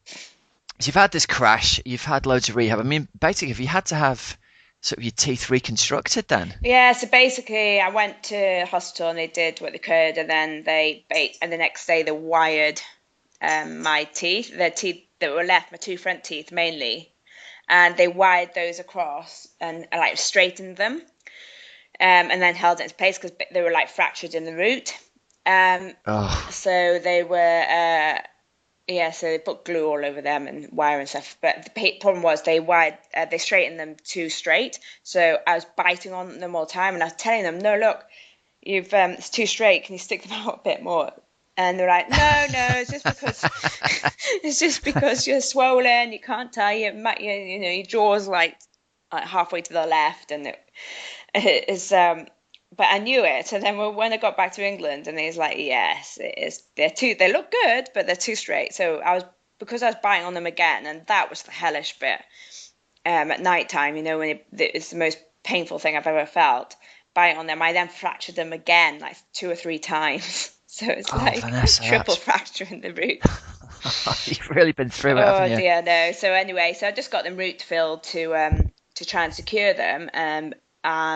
you've had this crash, you've had loads of rehab. I mean, basically, have you had to have sort of your teeth reconstructed then? Yeah, so basically I went to hospital and they did what they could, and then and the next day they wired my teeth, the teeth that were left, my 2 front teeth mainly, and they wired those across and like straightened them. And then held it into place because they were like fractured in the root. So they were, so they put glue all over them and wire and stuff. But the problem was they straightened them too straight. So I was biting on them all the time, and I was telling them, "No, look, it's too straight. Can you stick them out a bit more?" And they're like, "No, it's just because you're swollen. You can't tell your jaw's like halfway to the left, and it is." But I knew it. And then when I got back to England, and he's like, "Yes, it is. They look good, but they're too straight." So because I was biting on them again, and that was the hellish bit. At night time, when it's the most painful thing I've ever felt. Biting on them, I then fractured them again, like 2 or 3 times. So it's like Vanessa, triple fracture in the root. You've really been through it, Oh haven't you? dear, no. So anyway, so I just got them route filled to try and secure them. And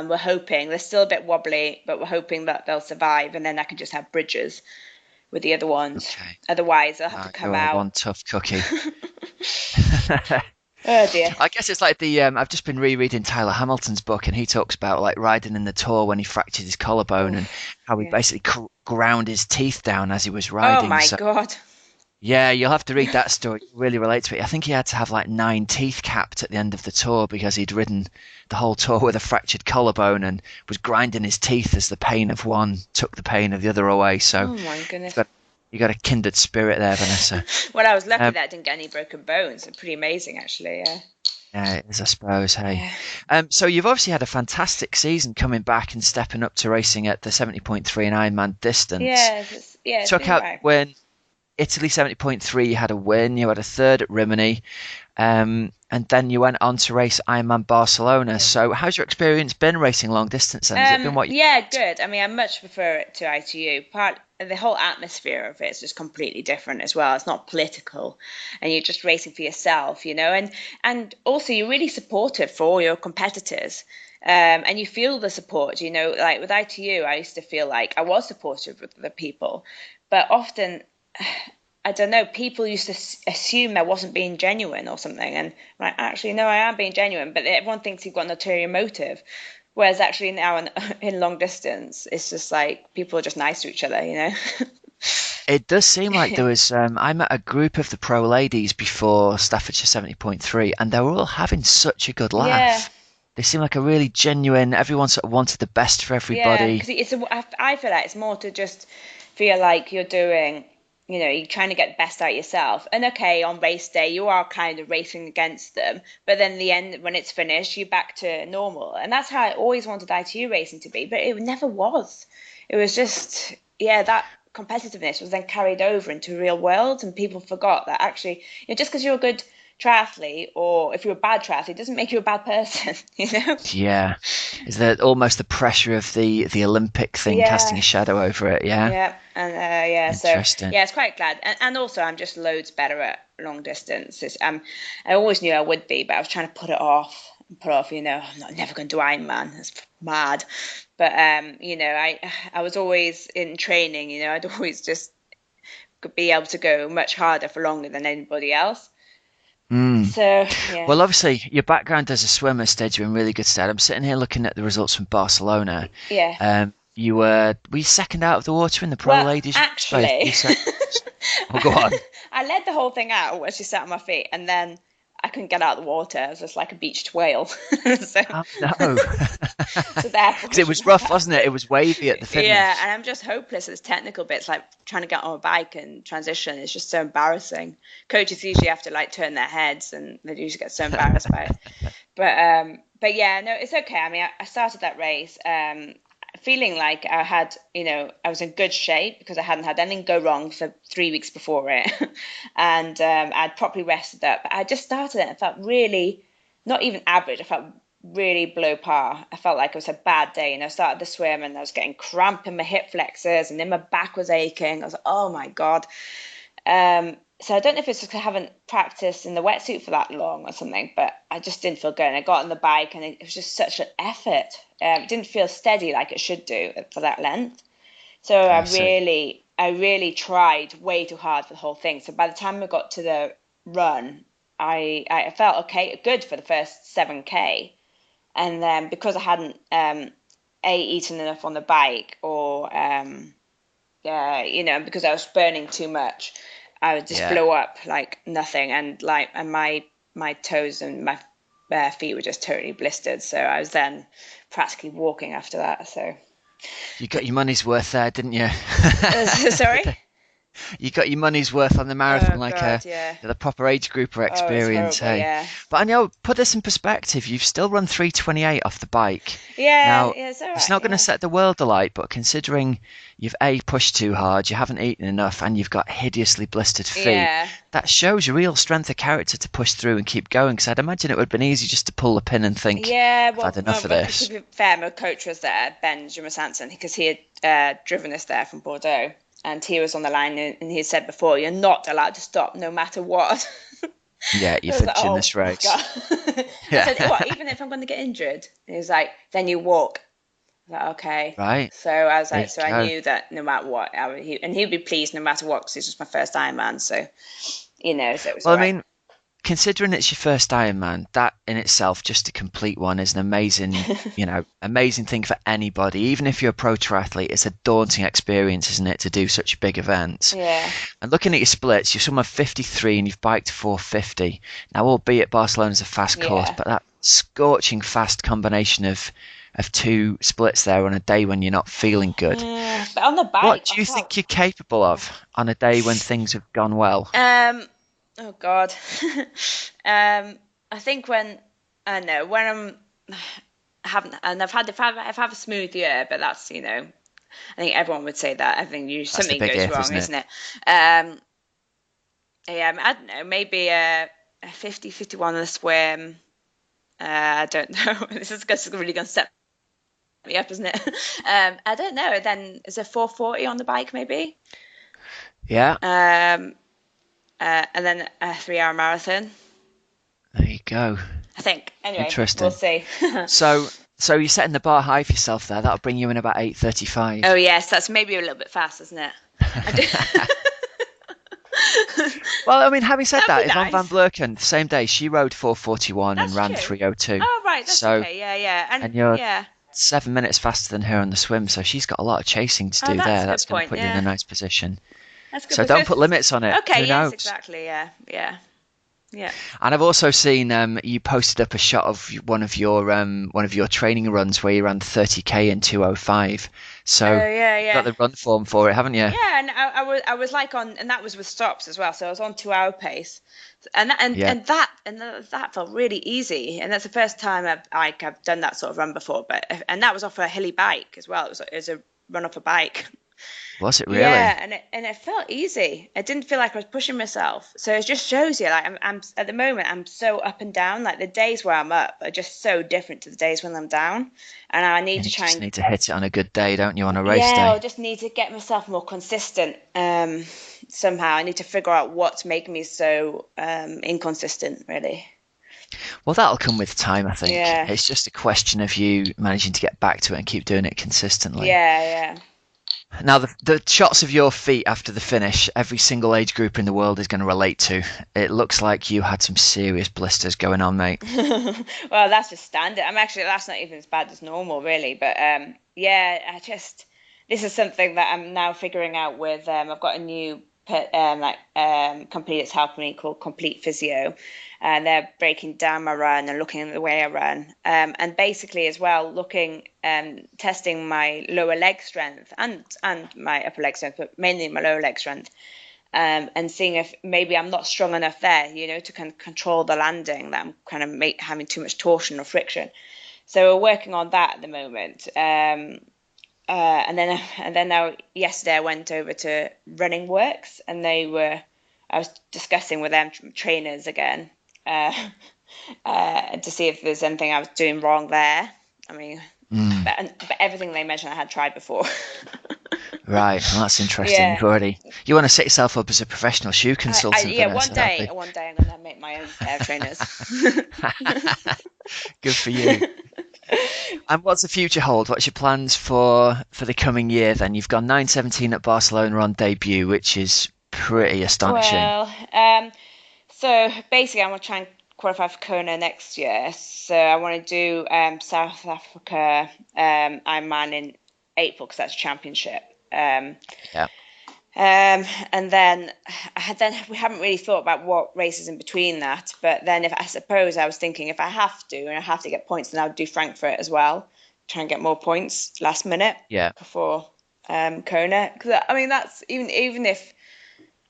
we're hoping they're still a bit wobbly, but we're hoping that they'll survive, and then I can just have bridges with the other ones. Okay. Otherwise, they'll have to Ah, come you are out. one tough cookie. Oh dear. I guess it's like the I've just been rereading Tyler Hamilton's book, and he talks about like riding in the Tour when he fractured his collarbone and Oof. how he Yeah. basically ground his teeth down as he was Oh riding. my So God. yeah, you'll have to read that story. You really relate to it. I think he had to have like 9 teeth capped at the end of the tour because he'd ridden the whole tour with a fractured collarbone and was grinding his teeth as the pain of one took the pain of the other away. So Oh my you've goodness. got you got a kindred spirit there, Vanessa. Well, I was lucky Um, that I didn't get any broken bones. It's pretty amazing, actually. Yeah. yeah, it is, I suppose. Hey, Yeah. so you've obviously had a fantastic season coming back and stepping up to racing at the 70.3 and Ironman distance. Yeah, it's Took been out right. when Italy 70.3, you had a win. You had a third at Rimini. And then you went on to race Ironman Barcelona. Yeah. So, how's your experience been racing long distance? And has it been what you? Yeah, good. I mean, I much prefer it to ITU. The whole atmosphere of it is just completely different as well. It's not political, and you're just racing for yourself, and also you're really supportive for all your competitors. And you feel the support, like with ITU, I used to feel like I was supportive with the people, but often I don't know, people used to assume I wasn't being genuine or something. And like, actually, no, I am being genuine, but everyone thinks you've got an ulterior motive. Whereas actually now in long distance, it's just like people are just nice to each other. It does seem like there was. I met a group of the pro ladies before Staffordshire 70.3, and they were all having such a good Yeah, laugh. They seem like a really genuine. Everyone sort of wanted the best for yeah, everybody. because I feel like it's more to just feel like you're doing, you're trying to get the best out of yourself. And okay, on race day, you are kind of racing against them, but then the end, when it's finished, you're back to normal. And that's how I always wanted ITU racing to be, but it never was. It was just, yeah, that competitiveness was then carried over into real world, and people forgot that actually, just because you're a good triathlete, or if you're a bad triathlete, doesn't make you a bad person, Yeah, is that almost the pressure of the Olympic thing casting Yeah. a shadow over it? Yeah, Yeah, and yeah, so interesting. yeah, it's quite glad, and also I'm just loads better at long distance. I always knew I would be, but I was trying to put it off, I'm never going to do Ironman. It's mad, but I was always in training. I'd always just be able to go much harder for longer than anybody else. Mm. So yeah, Well, obviously, your background as a swimmer stead you in really good stead. I'm sitting here looking at the results from Barcelona. yeah. You were you second out of the water in the pro Well, ladies? Both actually, you said. Oh, go on. I led the whole thing out when she sat on my feet, and then I couldn't get out of the water. I was just like a beached whale. so, Oh no, so therefore because it she was got rough, past wasn't it? It me. was wavy at the Yeah, finish. and I'm just hopeless at this technical bits, like trying to get on a bike and transition. It's just so embarrassing. Coaches usually have to like turn their heads, and they usually get so embarrassed by it. But yeah, no, it's okay. I mean, I started that race feeling like I had, I was in good shape because I hadn't had anything go wrong for 3 weeks before it, and I'd properly rested up. But I just started it and felt really, not even average. I felt really below par. I felt like it was a bad day, and I started the swim, and I was getting cramp in my hip flexors, and then my back was aching. I was like, oh my God. So I don't know if it's because I haven't practiced in the wetsuit for that long or something, but I just didn't feel good. And I got on the bike, and it was just such an effort. It didn't feel steady like it should do for that length. So I see. I really tried way too hard for the whole thing. So by the time I got to the run, I felt okay, good for the first 7K. And then because I hadn't eaten enough on the bike, or because I was burning too much, I would just Yeah. blow up like nothing, and my toes and my bare feet were just totally blistered. So I was then practically walking after that. So You got your money's worth there, didn't you? sorry. You got your money's worth on the marathon, Oh like God, yeah. the proper age grouper Oh, it's experience, horrible. hey. Yeah, But I know, put this in perspective. You've still run 3:28 off the bike. yeah, Now, yeah. It's all it's right. not going to Yeah, set the world alight, but considering you've pushed too hard, you haven't eaten enough, and you've got hideously blistered feet, yeah. that shows your real strength of character to push through and keep going. Because I'd imagine it would have been easy just to pull the pin and think, Yeah, I've had well, enough of to this. be fair, my coach was there, Ben Sanson, because he had driven us there from Bordeaux. and he was on the line, and he said before, you're not allowed to stop no matter what. Yeah, you're I was like, finishing oh, this race. God. Yeah. I said, what, even if I'm going to get injured? He was like, then you walk. I was like, okay. Right. So I was There like, you so I go. knew that no matter what, and he'd be pleased no matter what, because this was my first Ironman. So, you know, so it was Well, all I right. mean, considering it's your first Ironman, that in itself, just to complete one, is an amazing, amazing thing for anybody. Even if you're a pro triathlete, it's a daunting experience, isn't it, to do such big events? Yeah. And looking at your splits, you're somewhere 53 and you've biked 450. Now, albeit Barcelona's a fast course, Yeah. but that scorching fast combination of two splits there on a day when you're not feeling good. Yeah. But on the What bike, do I you felt. think you're capable of on a day when things have gone well? Oh God. I think when I know when I haven't, and I've had a smooth year, but that's, I think everyone would say that. I think That's the something big goes if, wrong, isn't it? isn't it? Yeah, I don't know, maybe a 50, 51 on the swim. I don't know. This is really going to set me up, isn't it? I don't know. Then is a 440 on the bike, maybe? Yeah, And then a 3 hour marathon, there you go. I think. Anyway, we'll Interesting. see. So, you're setting the bar high for yourself there. That'll bring you in about 8:35. Oh yes, that's maybe a little bit fast, isn't it? I do. Well, I mean, having said that, That'd be Yvonne van nice. Vleuten, the same day, she rode 4:41 and That's ran true. 3:02. Oh right, that's So, okay. Yeah, and you're yeah. 7 minutes faster than her on the swim, so she's got a lot of chasing to Oh, do that's there. a That's good going to point. put you in a Yeah, nice position. that's good. So But don't put limits on it. okay, Who yes, knows? exactly. Yeah. And I've also seen you posted up a shot of one of your training runs where you ran 30k in 2:05. Oh So you've got yeah. the run form for it, haven't you? Yeah, and I was like on, and that was with stops as well. So I was on 2 hour pace, and Yeah. that felt really easy. And that's the first time I've done that sort of run before. And that was off a hilly bike as well. It was a run off a bike. Was it really? Yeah, and it felt easy. I didn't feel like I was pushing myself. So it just shows you, like I'm at the moment I'm so up and down. Like the days where I'm up are just so different to the days when I'm down. And I need And to you try just and need to hit it on a good day, don't you, on a race yeah, I day? just need to get myself more consistent. Somehow I need to figure out what's making me so inconsistent, really. Well, that'll come with time, I think. Yeah, It's just a question of you managing to get back to it and keep doing it consistently. yeah. Now, the shots of your feet after the finish, every single age group in the world is going to relate to. It looks like you had some serious blisters going on, mate. Well, that's just standard. That's not even as bad as normal, really. But yeah, this is something that I'm now figuring out with. I've got a new company that's helping me called Complete Physio, and they're breaking down my run and looking at the way I run, and basically as well looking testing my lower leg strength and my upper leg strength, but mainly my lower leg strength. And seeing if maybe I'm not strong enough there, to kind of control the landing, that I'm kind of having too much torsion or friction. So we're working on that at the moment. And then now yesterday I went over to Running Works, and I was discussing with them trainers again, to see if there's anything I was doing wrong there. I mean, but everything they mentioned I had tried before. Right, well, that's interesting. Yeah. You want to set yourself up as a professional shoe consultant, Yeah, Vanessa. one day I'm gonna make my own pair of trainers. Good for you. And what's the future hold? What's your plans for the coming year then? You've gone 9:17 at Barcelona on debut, which is pretty astonishing. Well, so basically I want to try and qualify for Kona next year. So I want to do South Africa Ironman in April, because that's a championship. Yeah. And then we haven't really thought about what races in between that. But then I suppose I was thinking, if I have to and I have to get points, then I would do Frankfurt as well, try and get more points last minute Yeah. before Kona. Because I mean, that's even if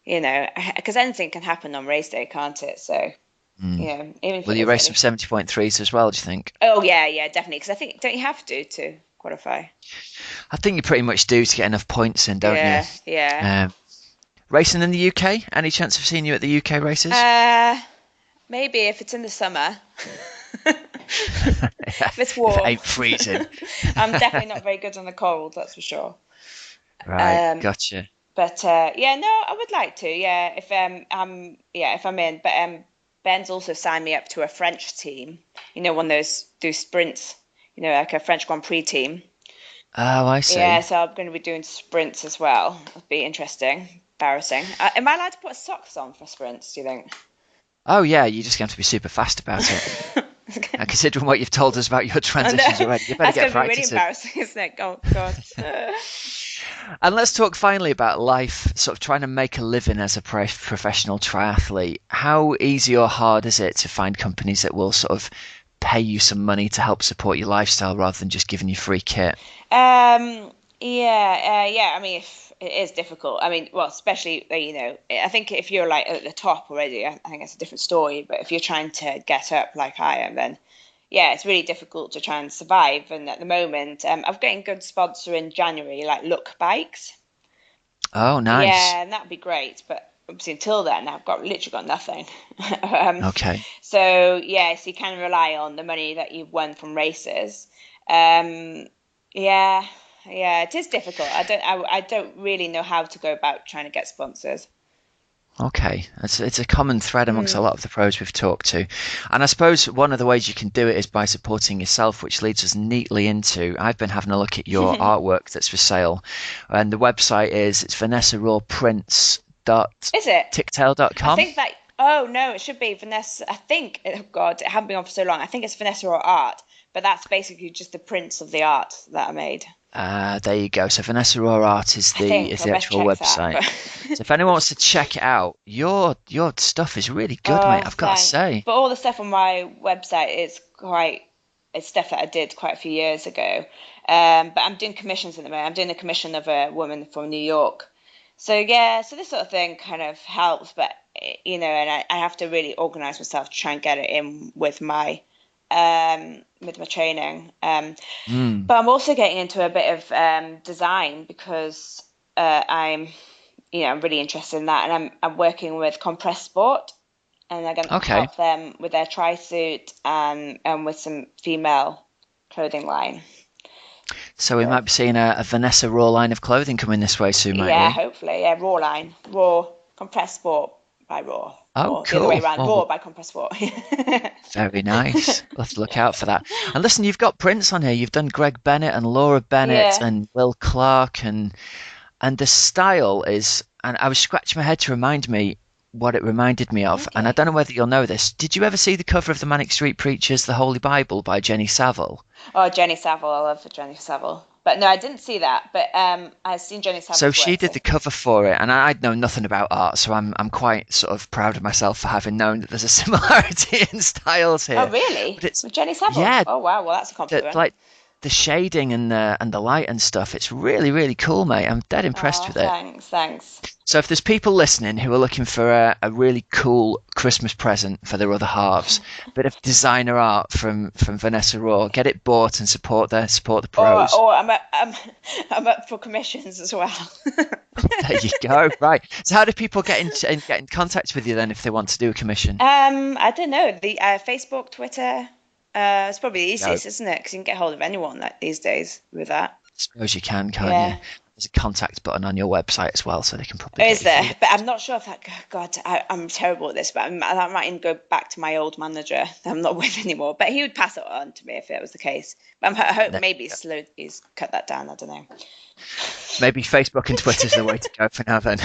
because anything can happen on race day, can't it? So even if Will you race some 70.3s as well, do you think? Oh yeah, definitely. Because I think, don't you have to qualify? I think you pretty much do to get enough points in, don't you? Yeah. Racing in the UK? Any chance of seeing you at the UK races? Maybe if it's in the summer. Yeah, If it's warm. if it ain't freezing. I'm definitely not very good on the cold, that's for sure. Right, gotcha. But yeah, no, I would like to. Yeah, if I'm in. But Ben's also signed me up to a French team. One of those do sprints. Like a French Grand Prix team. Oh, I Yeah, see. so I'm going to be doing sprints as well. It'll be interesting. Embarrassing. Am I allowed to put socks on for sprints, do you think? Oh, yeah, you just have to be super fast about it. And considering what you've told us about your I transitions know. already, you better That's get going to be really practicing. embarrassing, isn't it? Oh, God. And let's talk finally about life, sort of trying to make a living as a professional triathlete. How easy or hard is it to find companies that will sort of pay you some money to help support your lifestyle rather than just giving you free kit? Yeah. I mean, it is difficult. I mean, well, especially I think if you're like at the top already, I think it's a different story. But if you're trying to get up like I am, then yeah, it's really difficult to try and survive. And at the moment, I'm getting good sponsor in January, like Look Bikes. Oh, nice. Yeah, and that'd be great. But obviously, until then, I've literally got nothing. um, Okay. so yeah, so you can rely on the money that you've won from races. Um, yeah, yeah, it is difficult. I don't really know how to go about trying to get sponsors. Okay, it's a common thread amongst a Mm. lot of the pros we've talked to. And I suppose one of the ways you can do it is by supporting yourself, which leads us neatly into I've been having a look at your artwork that's for sale. And the website it's Vanessa Raw Prints dot Is it? I ticktail.com. think that. Oh no, it should be Vanessa. I think. Oh God, it hasn't been on for so long. I think it's Vanessa or Art, but that's basically just the prints of the art that I made. There you go. So Vanessa Raw Art is I the think is I the best actual check that. website. But So if anyone wants to check it out, your stuff is really good, mate. oh, I've got to thanks. say. But all the stuff on my website is quite. It's stuff that I did quite a few years ago. But I'm doing commissions at the moment. I'm doing a commission of a woman from New York. So yeah, so this sort of thing kind of helps, but and I have to really organize myself to try and get it in with my training. Mm. But I'm also getting into a bit of design because I'm really interested in that, and I'm working with Compress Sport, and I'm going to Okay. help them with their tri suit and with some female clothing line. So we So might be seeing a Vanessa Raw line of clothing coming this way soon, might yeah, we? hopefully, yeah, Raw line, Raw Compress Sport by Raw, Oh, or the other way cool. around, Well, Raw by Compress Sport. very nice. We'll have to look out for that. And listen, you've got prints on here. You've done Greg Bennett and Laura Bennett Yeah. and Will Clark and the style is and I was scratching my head to remind me what it reminded me of. And I Okay. don't know whether you'll know this. Did you ever see the cover of the Manic Street Preachers' The Holy Bible by Jenny Savile? Oh, Jenny Savile. I love Jenny Savile. But no, I didn't see that. But I've seen Jenny So Savile's she work. did So. the cover for it, and I'd know nothing about art, so I'm quite sort of proud of myself for having known that there's a similarity in styles Oh, here. really? But it's With Jenny Savile? yeah, Oh, wow. Well, that's a that compliment. like the shading and the light and stuff. It's really cool, mate. I'm dead impressed Oh, with it. thanks, thanks. So if there's people listening who are looking for a really cool Christmas present for their other halves, a bit of designer art from Vanessa Raw, get it bought and support the pros. Or I'm up for commissions as well. There you go. Right. So how do people get in contact with you then if they want to do a commission? I don't know. The Facebook, Twitter. It's probably the Go. easiest, isn't it? Because you can get hold of anyone like these days with that. Suppose you can, can't you? Yeah. There's a contact button on your website as well, so they can probably Is get you there? through. But I'm not sure if that. God, I'm terrible at this. But I might even go back to my old manager that I'm not with anymore. But he would pass it on to me if it was the case. But I hope There maybe you go. he's cut that down. I don't know. Maybe Facebook and Twitter's the way to go for now then.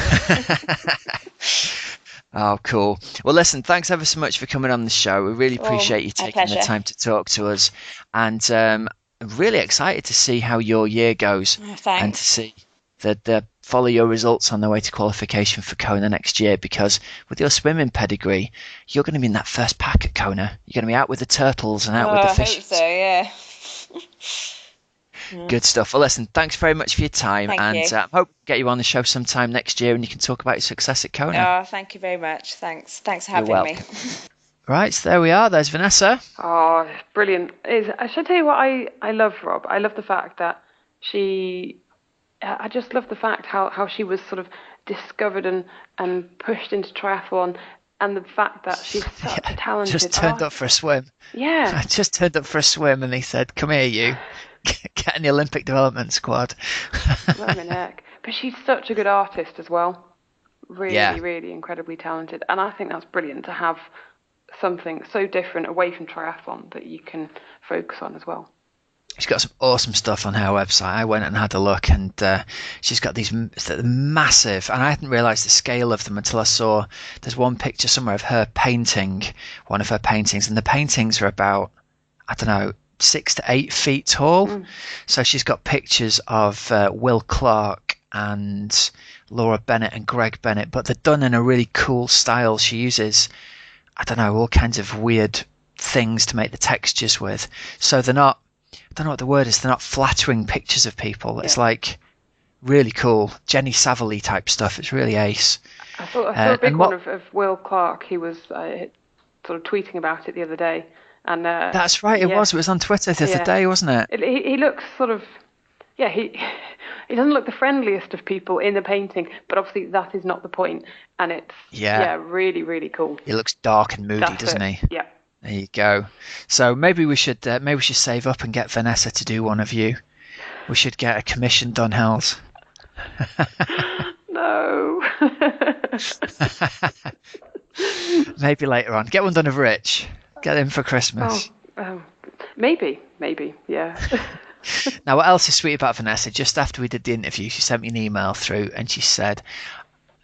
Oh, cool. Well, listen, thanks ever so much for coming on the show. We really Oh, appreciate you my taking the pleasure. time to talk to us. And I'm really excited to see how your year goes Oh, and to thanks. see the follow your results on the way to qualification for Kona next year. Because with your swimming pedigree, you're going to be in that first pack at Kona. You're going to be out with the turtles and out Oh, with the I hope so. fishes. Yeah. Mm. Good stuff. Well, listen, thanks very much for your time. Thank And you. I hope we can get you on the show sometime next year and you can talk about your success at Kona. Oh, thank you very much. Thanks. Thanks for You're having me. welcome. Right, so there we are. There's Vanessa. Oh, brilliant. I should tell you what I love, Rob. I love the fact that she, I just love the fact how she was sort of discovered and pushed into triathlon, and the fact that she's such a Yeah, just talented turned up artist. for a swim. Yeah, I just turned up for a swim and they said, come here, you. Get in the Olympic development squad. blimey heck. But she's such a good artist as well. Really, Yeah. really incredibly talented. And I think that's brilliant to have something so different away from triathlon that you can focus on as well. She's got some awesome stuff on her website. I went and had a look, and she's got these massive, and I hadn't realised the scale of them until I saw there's one picture somewhere of her painting one of her paintings, and the paintings are about, I don't know, 6 to 8 feet tall. So she's got pictures of Will Clark and Laura Bennett and Greg Bennett, but they're done in a really cool style. She uses, I don't know, all kinds of weird things to make the textures with. So they're not, I don't know what the word is, they're not flattering pictures of people. It's like really cool, Jenny Savile type stuff. It's really ace. I saw a big one of Will Clark. He was sort of tweeting about it the other day. And that's right, it was on Twitter the other day, wasn't it? He looks sort of, he doesn't look the friendliest of people in the painting, but obviously that is not the point. And it's really, really cool. He looks dark and moody, doesn't he? Yeah. There you go. So maybe we should save up and get Vanessa to do one of you. We should get a commission done, Hells. No. Maybe later on. Get one done of Rich. Get him for Christmas. Maybe, yeah. Now, what else is sweet about Vanessa? Just after we did the interview, she sent me an email through and she said,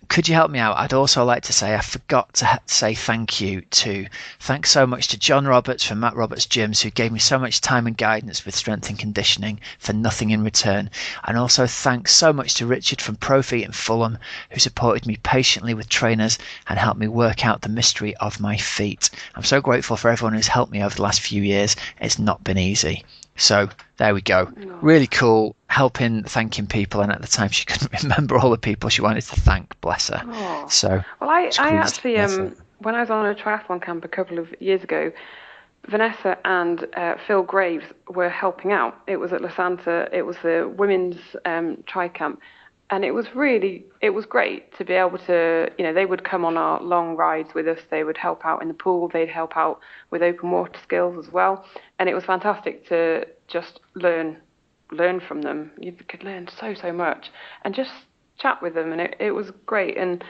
could you help me out? I'd also like to say I forgot to say thanks so much to John Roberts from Matt Roberts Gyms, who gave me so much time and guidance with strength and conditioning for nothing in return. And also thanks so much to Richard from Profeet in Fulham, who supported me patiently with trainers and helped me work out the mystery of my feet. I'm so grateful for everyone who's helped me over the last few years. It's not been easy. So there we go. Really cool, thanking people, and at the time she couldn't remember all the people she wanted to thank, bless her. So well, I actually when I was on a triathlon camp a couple of years ago, Vanessa and Phil Graves were helping out. It was at La Santa. It was the women's tri camp, and it was great to be able to, they would come on our long rides with us. They would help out in the pool. They'd help out with open water skills as well. And it was fantastic to just learn from them. You could learn so much and just chat with them. And it was great. And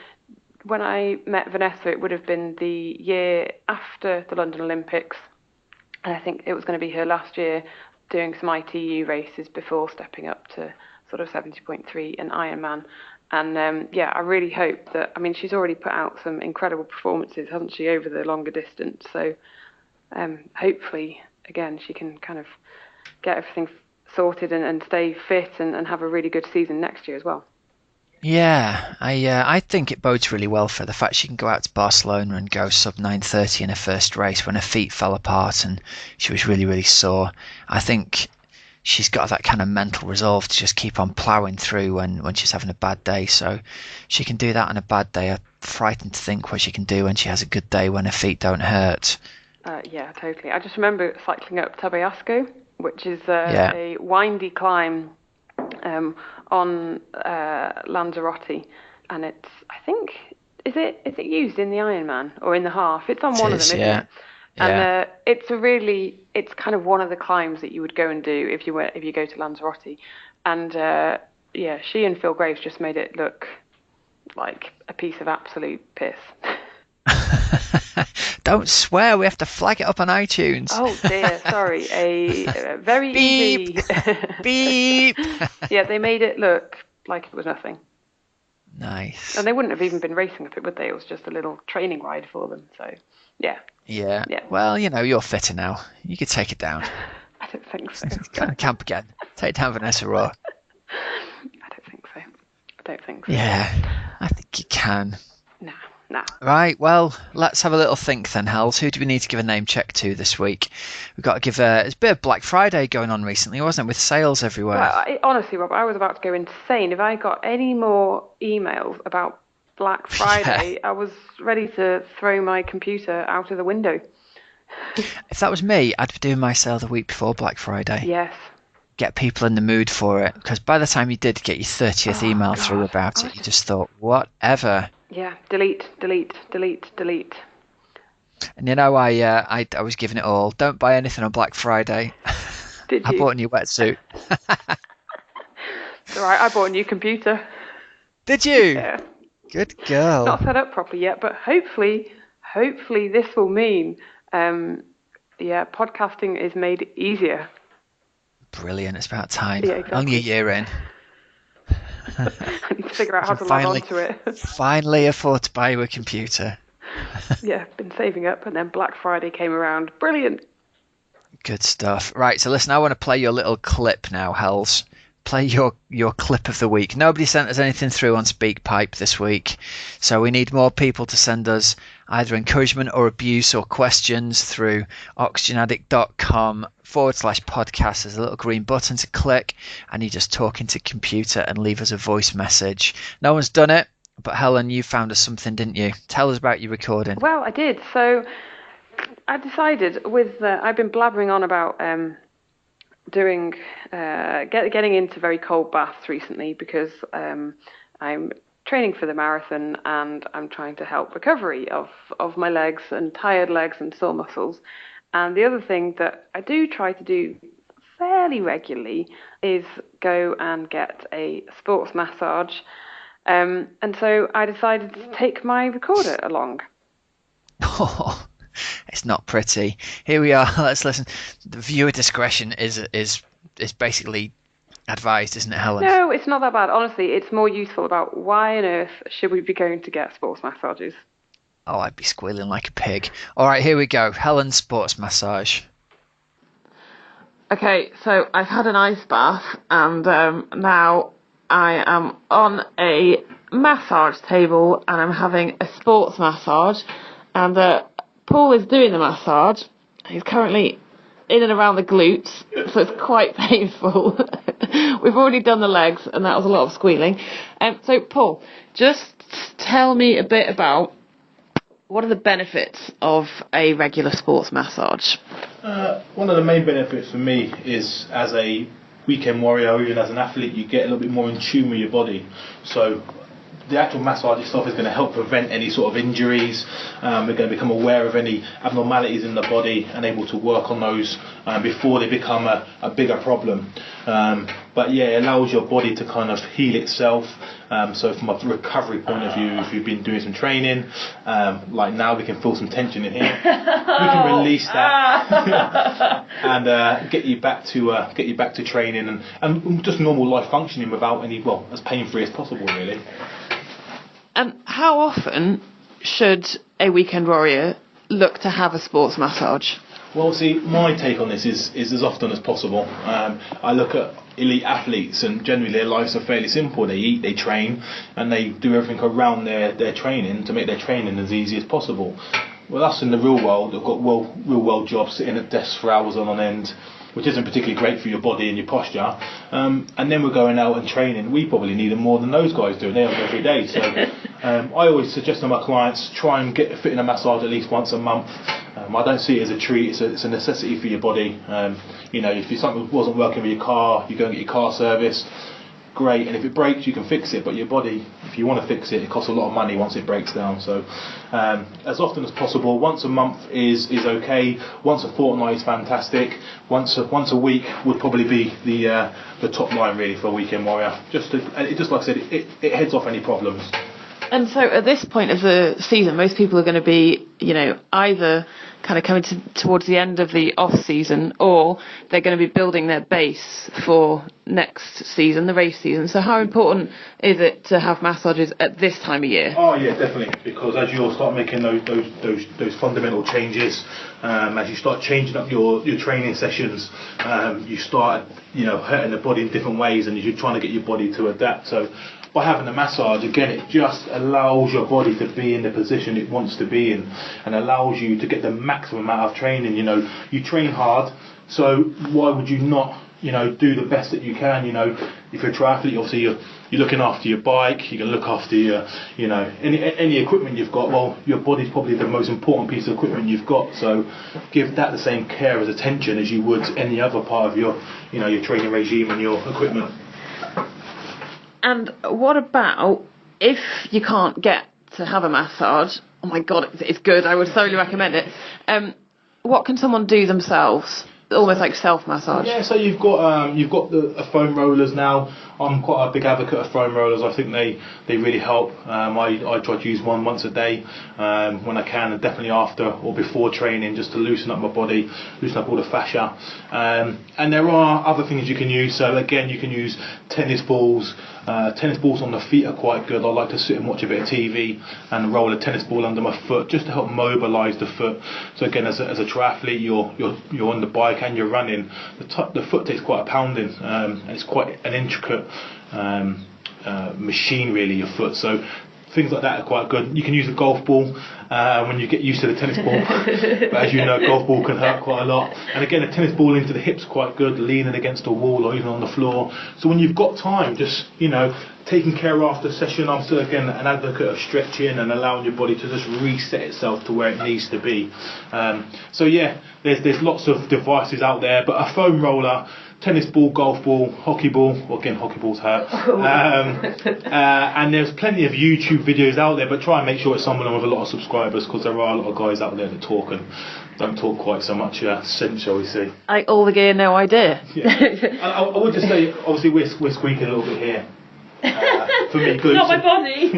when I met Vanessa, it would have been the year after the London Olympics. And I think it was going to be her last year doing some ITU races before stepping up to sort of 70.3 and Ironman. And I really hope that, she's already put out some incredible performances, hasn't she, over the longer distance. So hopefully, again, she can kind of get everything sorted and stay fit and have a really good season next year as well. Yeah, I think it bodes really well for the fact she can go out to Barcelona and go sub 9:30 in her first race when her feet fell apart and she was really, really sore. I think she's got that kind of mental resolve to just keep on ploughing through when she's having a bad day. So she can do that on a bad day. I'm frightened to think what she can do when she has a good day when her feet don't hurt. Yeah, totally. I just remember cycling up Tabasco, which is a windy climb on Lanzarote, and it's, I think, is it used in the Ironman or in the half? It's on one of them, isn't it? And it's kind of one of the climbs that you would go and do if you go to Lanzarote. And she and Phil Graves just made it look like a piece of absolute piss. Don't swear, we have to flag it up on iTunes. Oh dear, sorry. A very Beep. easy Beep. Yeah, they made it look like it was nothing. Nice. And they wouldn't have even been racing up it, would they? It was just a little training ride for them. So yeah. Well, you're fitter now. You could take it down. I don't think so. Camp again. Take down Vanessa Raw. I don't think so. Yeah, I think you can. Nah. Right, well, let's have a little think then, Hells. Who do we need to give a name check to this week? We've got to give it's a bit of Black Friday going on recently, wasn't it, with sales everywhere? Well, honestly, Rob, I was about to go insane. If I got any more emails about Black Friday, I was ready to throw my computer out of the window. If that was me, I'd be doing my sale the week before Black Friday. Yes. Get people in the mood for it, because by the time you did get your 30th email through about it, you just thought, whatever. Yeah, delete. And I was giving it all. Don't buy anything on Black Friday. Did you? I bought a new wetsuit. It's all right, I bought a new computer. Did you? Yeah. Good girl. Not set up properly yet, but hopefully this will mean, podcasting is made easier. Brilliant. It's about time. Yeah, exactly. Only a year in. I need to figure out how to log on to it. Finally afford to buy you a computer. Yeah, been saving up, and then Black Friday came around. Brilliant. Good stuff. Right, so listen, I want to play your little clip now, Hells. Play your clip of the week. Nobody sent us anything through on SpeakPipe this week, so we need more people to send us either encouragement or abuse or questions through oxygenaddict.com/podcast. There's a little green button to click, and you just talk into computer and leave us a voice message. No one's done it, but Helen, you found us something, didn't you? Tell us about your recording. Well, I did. So I decided I've been blabbering on about getting into very cold baths recently because I'm training for the marathon and I'm trying to help recovery of my legs and tired legs and sore muscles. And the other thing that I do try to do fairly regularly is go and get a sports massage. And so I decided to take my recorder along. Oh, it's not pretty. Here we are. Let's listen. The viewer discretion is basically advised, isn't it, Helen? No, it's not that bad. Honestly, it's more useful about why on earth should we be going to get sports massages? Oh, I'd be squealing like a pig. All right, here we go. Helen's sports massage. Okay, so I've had an ice bath and now I am on a massage table and I'm having a sports massage, and Paul is doing the massage. He's currently in and around the glutes, so it's quite painful. We've already done the legs and that was a lot of squealing. So Paul, just tell me a bit about what are the benefits of a regular sports massage? One of the main benefits for me is, as a weekend warrior or even as an athlete, you get a little bit more in tune with your body. So the actual massage itself is going to help prevent any sort of injuries. We're going to become aware of any abnormalities in the body and able to work on those before they become a bigger problem. But yeah, it allows your body to kind of heal itself. So from a recovery point of view, if you've been doing some training, like now we can feel some tension in here. We can release that and get you back to training and just normal life functioning without any, well, as pain-free as possible, really. How often should a weekend warrior look to have a sports massage? Well, see, my take on this is as often as possible. I look at elite athletes, and generally their lives are fairly simple. They eat, they train, and they do everything around their training to make their training as easy as possible. Well, us in the real world, have got real world jobs, sitting at desks for hours on end, which isn't particularly great for your body and your posture. And then we're going out and training. We probably need them more than those guys do, and they have them every day. So I always suggest to my clients, try and get fit in a massage at least once a month. I don't see it as a treat, it's a necessity for your body. If something wasn't working with your car, you go and get your car serviced. Great, and if it breaks you can fix it, but your body, if you want to fix it, it costs a lot of money once it breaks down. So as often as possible, once a month is okay, once a fortnight is fantastic, once a week would probably be the top line really for a weekend warrior. Just like I said, it heads off any problems. And so at this point of the season, most people are going to be, either kind of coming towards the end of the off season, or they're going to be building their base for next season, the race season. So how important is it to have massages at this time of year? Oh yeah, definitely, because as you'll start making those fundamental changes, as you start changing up your training sessions, you start hurting the body in different ways, and you're trying to get your body to adapt. So by having a massage, again, it just allows your body to be in the position it wants to be in, and allows you to get the maximum amount of training. You train hard, so why would you not, do the best that you can? If you're a triathlete, obviously you're looking after your bike, you're going to look after your, any equipment you've got. Well, your body's probably the most important piece of equipment you've got, so give that the same care as attention as you would any other part of your, your training regime and your equipment. And what about if you can't get to have a massage? Oh my God, it's good. I would thoroughly recommend it. What can someone do themselves? almost like self-massage? Yeah, so you've got the foam rollers now. I'm quite a big advocate of foam rollers. I think they really help. I try to use one once a day when I can, and definitely after or before training, just to loosen up my body, loosen up all the fascia. And there are other things you can use. So again, you can use tennis balls. Tennis balls on the feet are quite good. I like to sit and watch a bit of TV and roll a tennis ball under my foot just to help mobilise the foot. So again, as a triathlete, you're on the bike and you're running. The foot takes quite a pounding, and it's quite an intricate machine, really, your foot. So things like that are quite good. You can use a golf ball when you get used to the tennis ball. But as you know, golf ball can hurt quite a lot. And again, a tennis ball into the hips quite good, leaning against a wall or even on the floor. So when you've got time, just, taking care after session. I'm still, again, an advocate of stretching and allowing your body to just reset itself to where it needs to be. So yeah, there's lots of devices out there, but a foam roller, tennis ball, golf ball, hockey ball. Well, again, hockey balls hurt. And there's plenty of YouTube videos out there, but try and make sure it's someone with a lot of subscribers, because there are a lot of guys out there that talk and don't talk quite so much sense, shall we say. Like all the gear, no idea. Yeah. I would just say, obviously, we're squeaking a little bit here. For me, glutes. Not my body.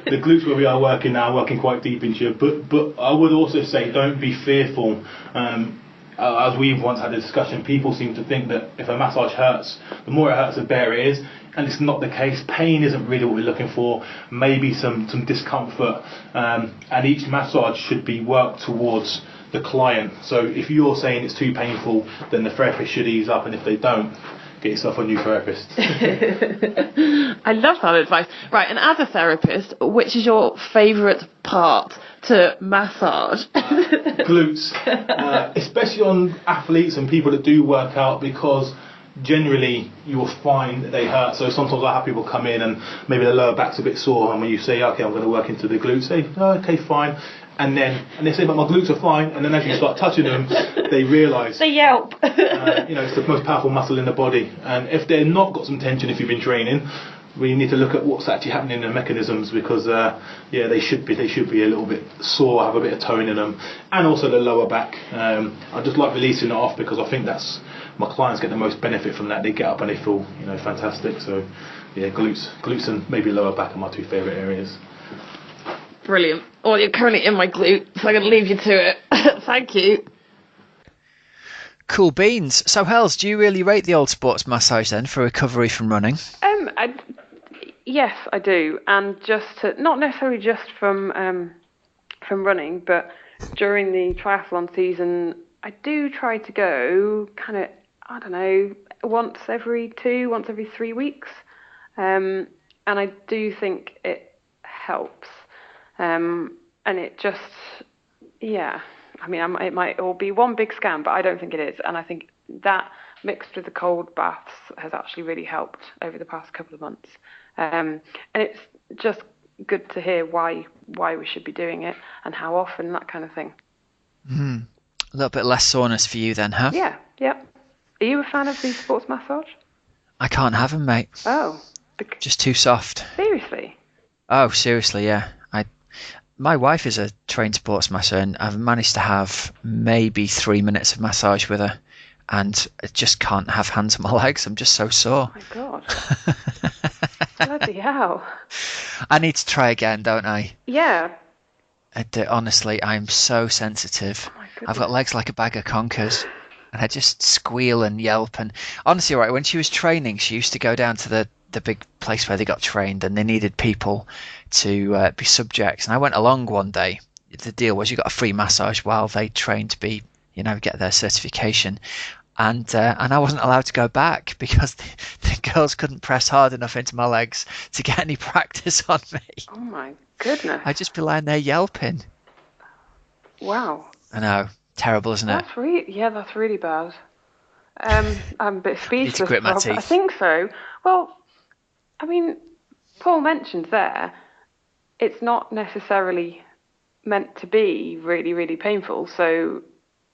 The glutes where we are working now, working quite deep into it. But I would also say, don't be fearful. As we've once had a discussion, people seem to think that if a massage hurts, the more it hurts, the better it is. And it's not the case. Pain isn't really what we're looking for. Maybe some discomfort. And each massage should be worked towards the client. So if you're saying it's too painful, then the therapist should ease up. And if they don't, get yourself a new therapist. I love that advice. Right, and as a therapist, which is your favourite part to massage? Glutes, especially on athletes and people that do work out, because generally you will find that they hurt. So sometimes I have people come in and maybe the lower back's a bit sore, and when you say, okay, I'm going to work into the glutes, they say, oh, okay, fine. And they say, but my glutes are fine. And then as you start touching them, they realise. They yelp. It's the most powerful muscle in the body. And if they're not got some tension, if you've been training, we need to look at what's actually happening in the mechanisms, because they should be a little bit sore, have a bit of tone in them, and also the lower back. I just like releasing it off, because I think that's my clients get the most benefit from that. They get up and they feel fantastic. So yeah, glutes and maybe lower back are my two favourite areas. Brilliant. Well, you're currently in my glute, so I'm going to leave you to it. Thank you. Cool beans. So, Hells, do you really rate the old sports massage then for recovery from running? Yes, I do, and not necessarily just from running, but during the triathlon season, I do try to go kind of, I don't know, once every 3 weeks, and I do think it helps. And it just, I mean, it might all be one big scam, but I don't think it is. And I think that mixed with the cold baths has actually really helped over the past couple of months. And it's just good to hear why we should be doing it and how often, that kind of thing. A little bit less soreness for you then, huh? Yeah. Are you a fan of the sports massage? I can't have them, mate. Oh. Just too soft. Seriously? Oh, seriously, yeah. My wife is a trained sports masser, and I've managed to have maybe 3 minutes of massage with her, and I just can't have hands on my legs. I'm just so sore. Oh my God. Bloody hell. I need to try again, don't I? Yeah. Honestly, I'm so sensitive. Oh my I've got legs like a bag of conkers, and I just squeal and yelp. And honestly, right, when she was training, she used to go down to the big place where they got trained, and they needed people to be subjects. And I went along one day. The deal was you got a free massage while they trained to be, get their certification. And I wasn't allowed to go back because the girls couldn't press hard enough into my legs to get any practice on me. Oh my goodness. I'd just be lying there yelping. Wow. I know. Terrible, isn't it? That's really bad. I'm a bit speechless. Need to grit my teeth. I think so. Well, I mean, Paul mentions there, it's not necessarily meant to be really, really painful. So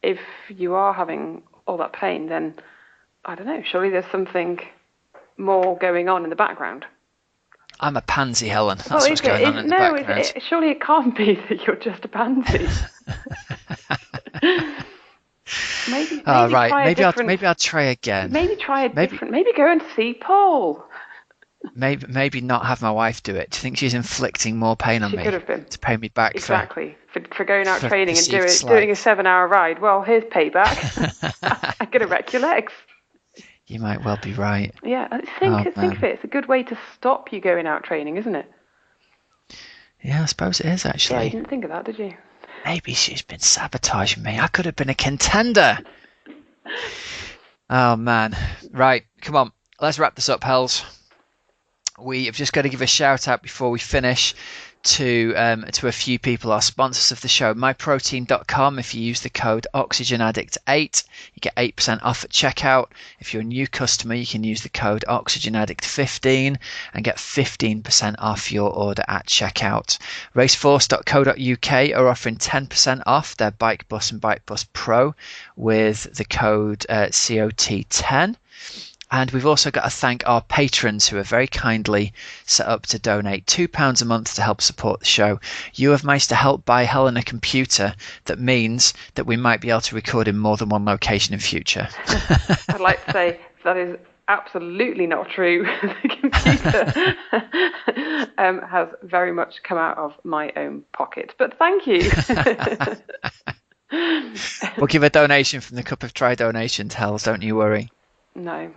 if you are having all that pain, then, I don't know, surely there's something more going on in the background. I'm a pansy, Helen. That's what's going on in the background. Surely it can't be that you're just a pansy. Maybe Right. try Maybe I'll try again. Maybe try a different. Maybe go and see Paul. Maybe not have my wife do it. Do you think she's inflicting more pain on me? She could have been. To pay me back for going out training and doing a 7-hour ride. Well, here's payback. I'm gonna wreck your legs. You might well be right. Yeah, think of it. It's a good way to stop you going out training, isn't it? Yeah, I suppose it is actually. Yeah, you didn't think of that, did you? Maybe she's been sabotaging me. I could have been a contender. Oh man. Right, come on. Let's wrap this up, Hells. We have just got to give a shout out before we finish to a few people, our sponsors of the show. myprotein.com. If you use the code OxygenAddict8, you get 8% off at checkout. If you're a new customer, you can use the code OxygenAddict15 and get 15% off your order at checkout. Raceforce.co.uk are offering 10% off their Bike Bus and Bike Bus Pro with the code COT10. And we've also got to thank our patrons who have very kindly set up to donate £2 a month to help support the show. You have managed to help buy Helen a computer that means that we might be able to record in more than one location in future. I'd like to say that is absolutely not true. The computer has very much come out of my own pocket. But thank you. We'll give a donation from the Cup of Tri donations, Hells, don't you worry. No.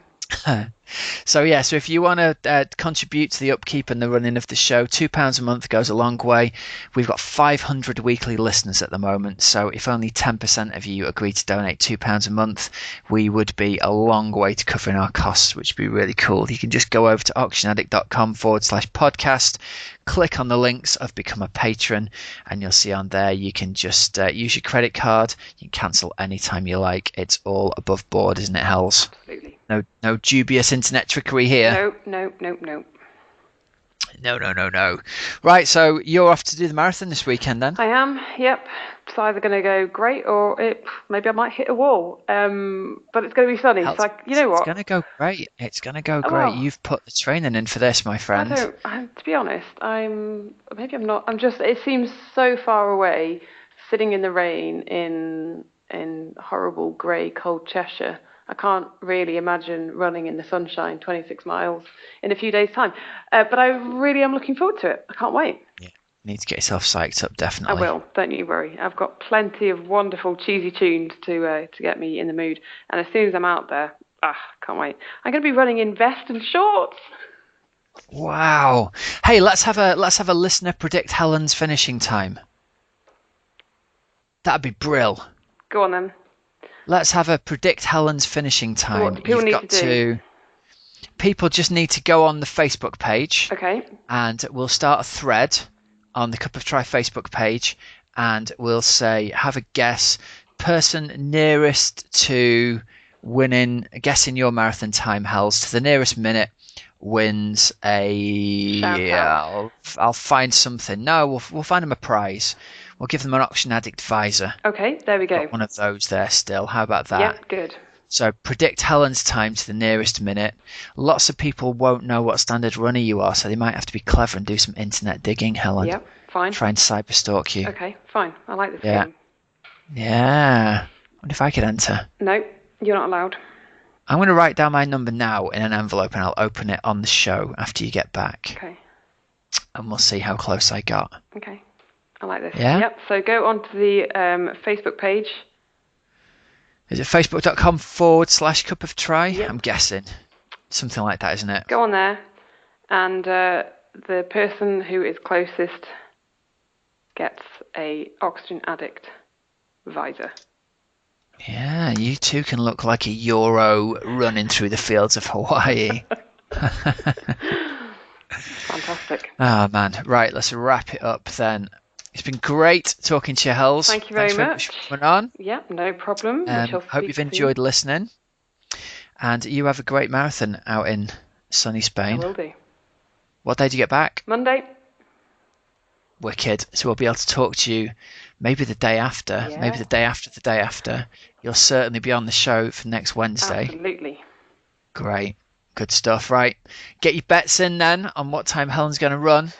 So if you want to contribute to the upkeep and the running of the show, £2 a month goes a long way. We've got 500 weekly listeners at the moment, so if only 10% of you agree to donate £2 a month, we would be a long way to covering our costs, which would be really cool. You can just go over to oxygenaddict.com/podcast, click on the links of become a patron, and you'll see on there you can just use your credit card. You can cancel anytime you like. It's all above board, isn't it, Hells? Absolutely. No dubious internet trickery here. No. No. Right, so you're off to do the marathon this weekend then? I am, yep. It's either going to go great or maybe I might hit a wall. But it's going to be sunny. So you know what? It's going to go great. It's going to go great. You've put the training in for this, my friend. To be honest, maybe I'm not. It seems so far away, sitting in the rain in horrible grey, cold Cheshire. I can't really imagine running in the sunshine 26 miles in a few days' time. But I really am looking forward to it. I can't wait. Yeah, you need to get yourself psyched up, definitely. I will, don't you worry. I've got plenty of wonderful cheesy tunes to get me in the mood. And as soon as I'm out there, can't wait. I'm going to be running in vest and shorts. Wow. Hey, let's have a listener predict Helen's finishing time. That'd be brill. Go on then. Let's have a predict Helen's finishing time. What do people need to do? People just need to go on the Facebook page. Okay. And we'll start a thread on the Cup of Tri Facebook page, and we'll say, have a guess. Person nearest to guessing your marathon time, Hells, to the nearest minute wins a... I'll find something. No, we'll find them a prize. We'll give them an Oxygen Addict visor. Okay, there we go. Got one of those there still. How about that? Yeah, good. So predict Helen's time to the nearest minute. Lots of people won't know what standard runner you are, so they might have to be clever and do some internet digging, Helen. Yep, fine. Try and cyberstalk you. Okay, fine. I like this game. Yeah. I wonder if I could enter. No, you're not allowed. I'm going to write down my number now in an envelope, and I'll open it on the show after you get back. Okay. And we'll see how close I got. Okay. I like this. Yeah? Yep. So go onto the Facebook page. Is it facebook.com/Cup of Tri? Yep. I'm guessing. Something like that, isn't it? Go on there. And the person who is closest gets a Oxygen Addict visor. Yeah, you two can look like a Euro running through the fields of Hawaii. Fantastic. Oh, man. Right, let's wrap it up then. It's been great talking to you, Hells. Thank you very much. Thanks for coming on. Yeah, no problem. Hope you've enjoyed listening. And you have a great marathon out in sunny Spain. I will do. What day do you get back? Monday. Wicked. So we'll be able to talk to you maybe the day after, maybe the day after the day after. You'll certainly be on the show for next Wednesday. Absolutely. Great. Good stuff. Right. Get your bets in then on what time Helen's going to run.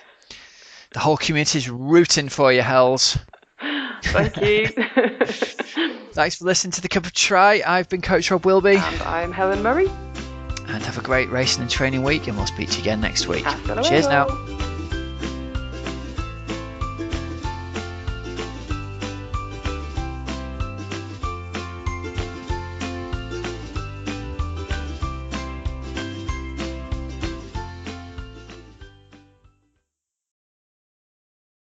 The whole community's rooting for you, Hells. Thank you. Thanks for listening to The Cup of Tri. I've been Coach Rob Wilby. And I'm Helen Murray. And have a great racing and training week, and we'll speak to you again next week. Hasta luego. Cheers now.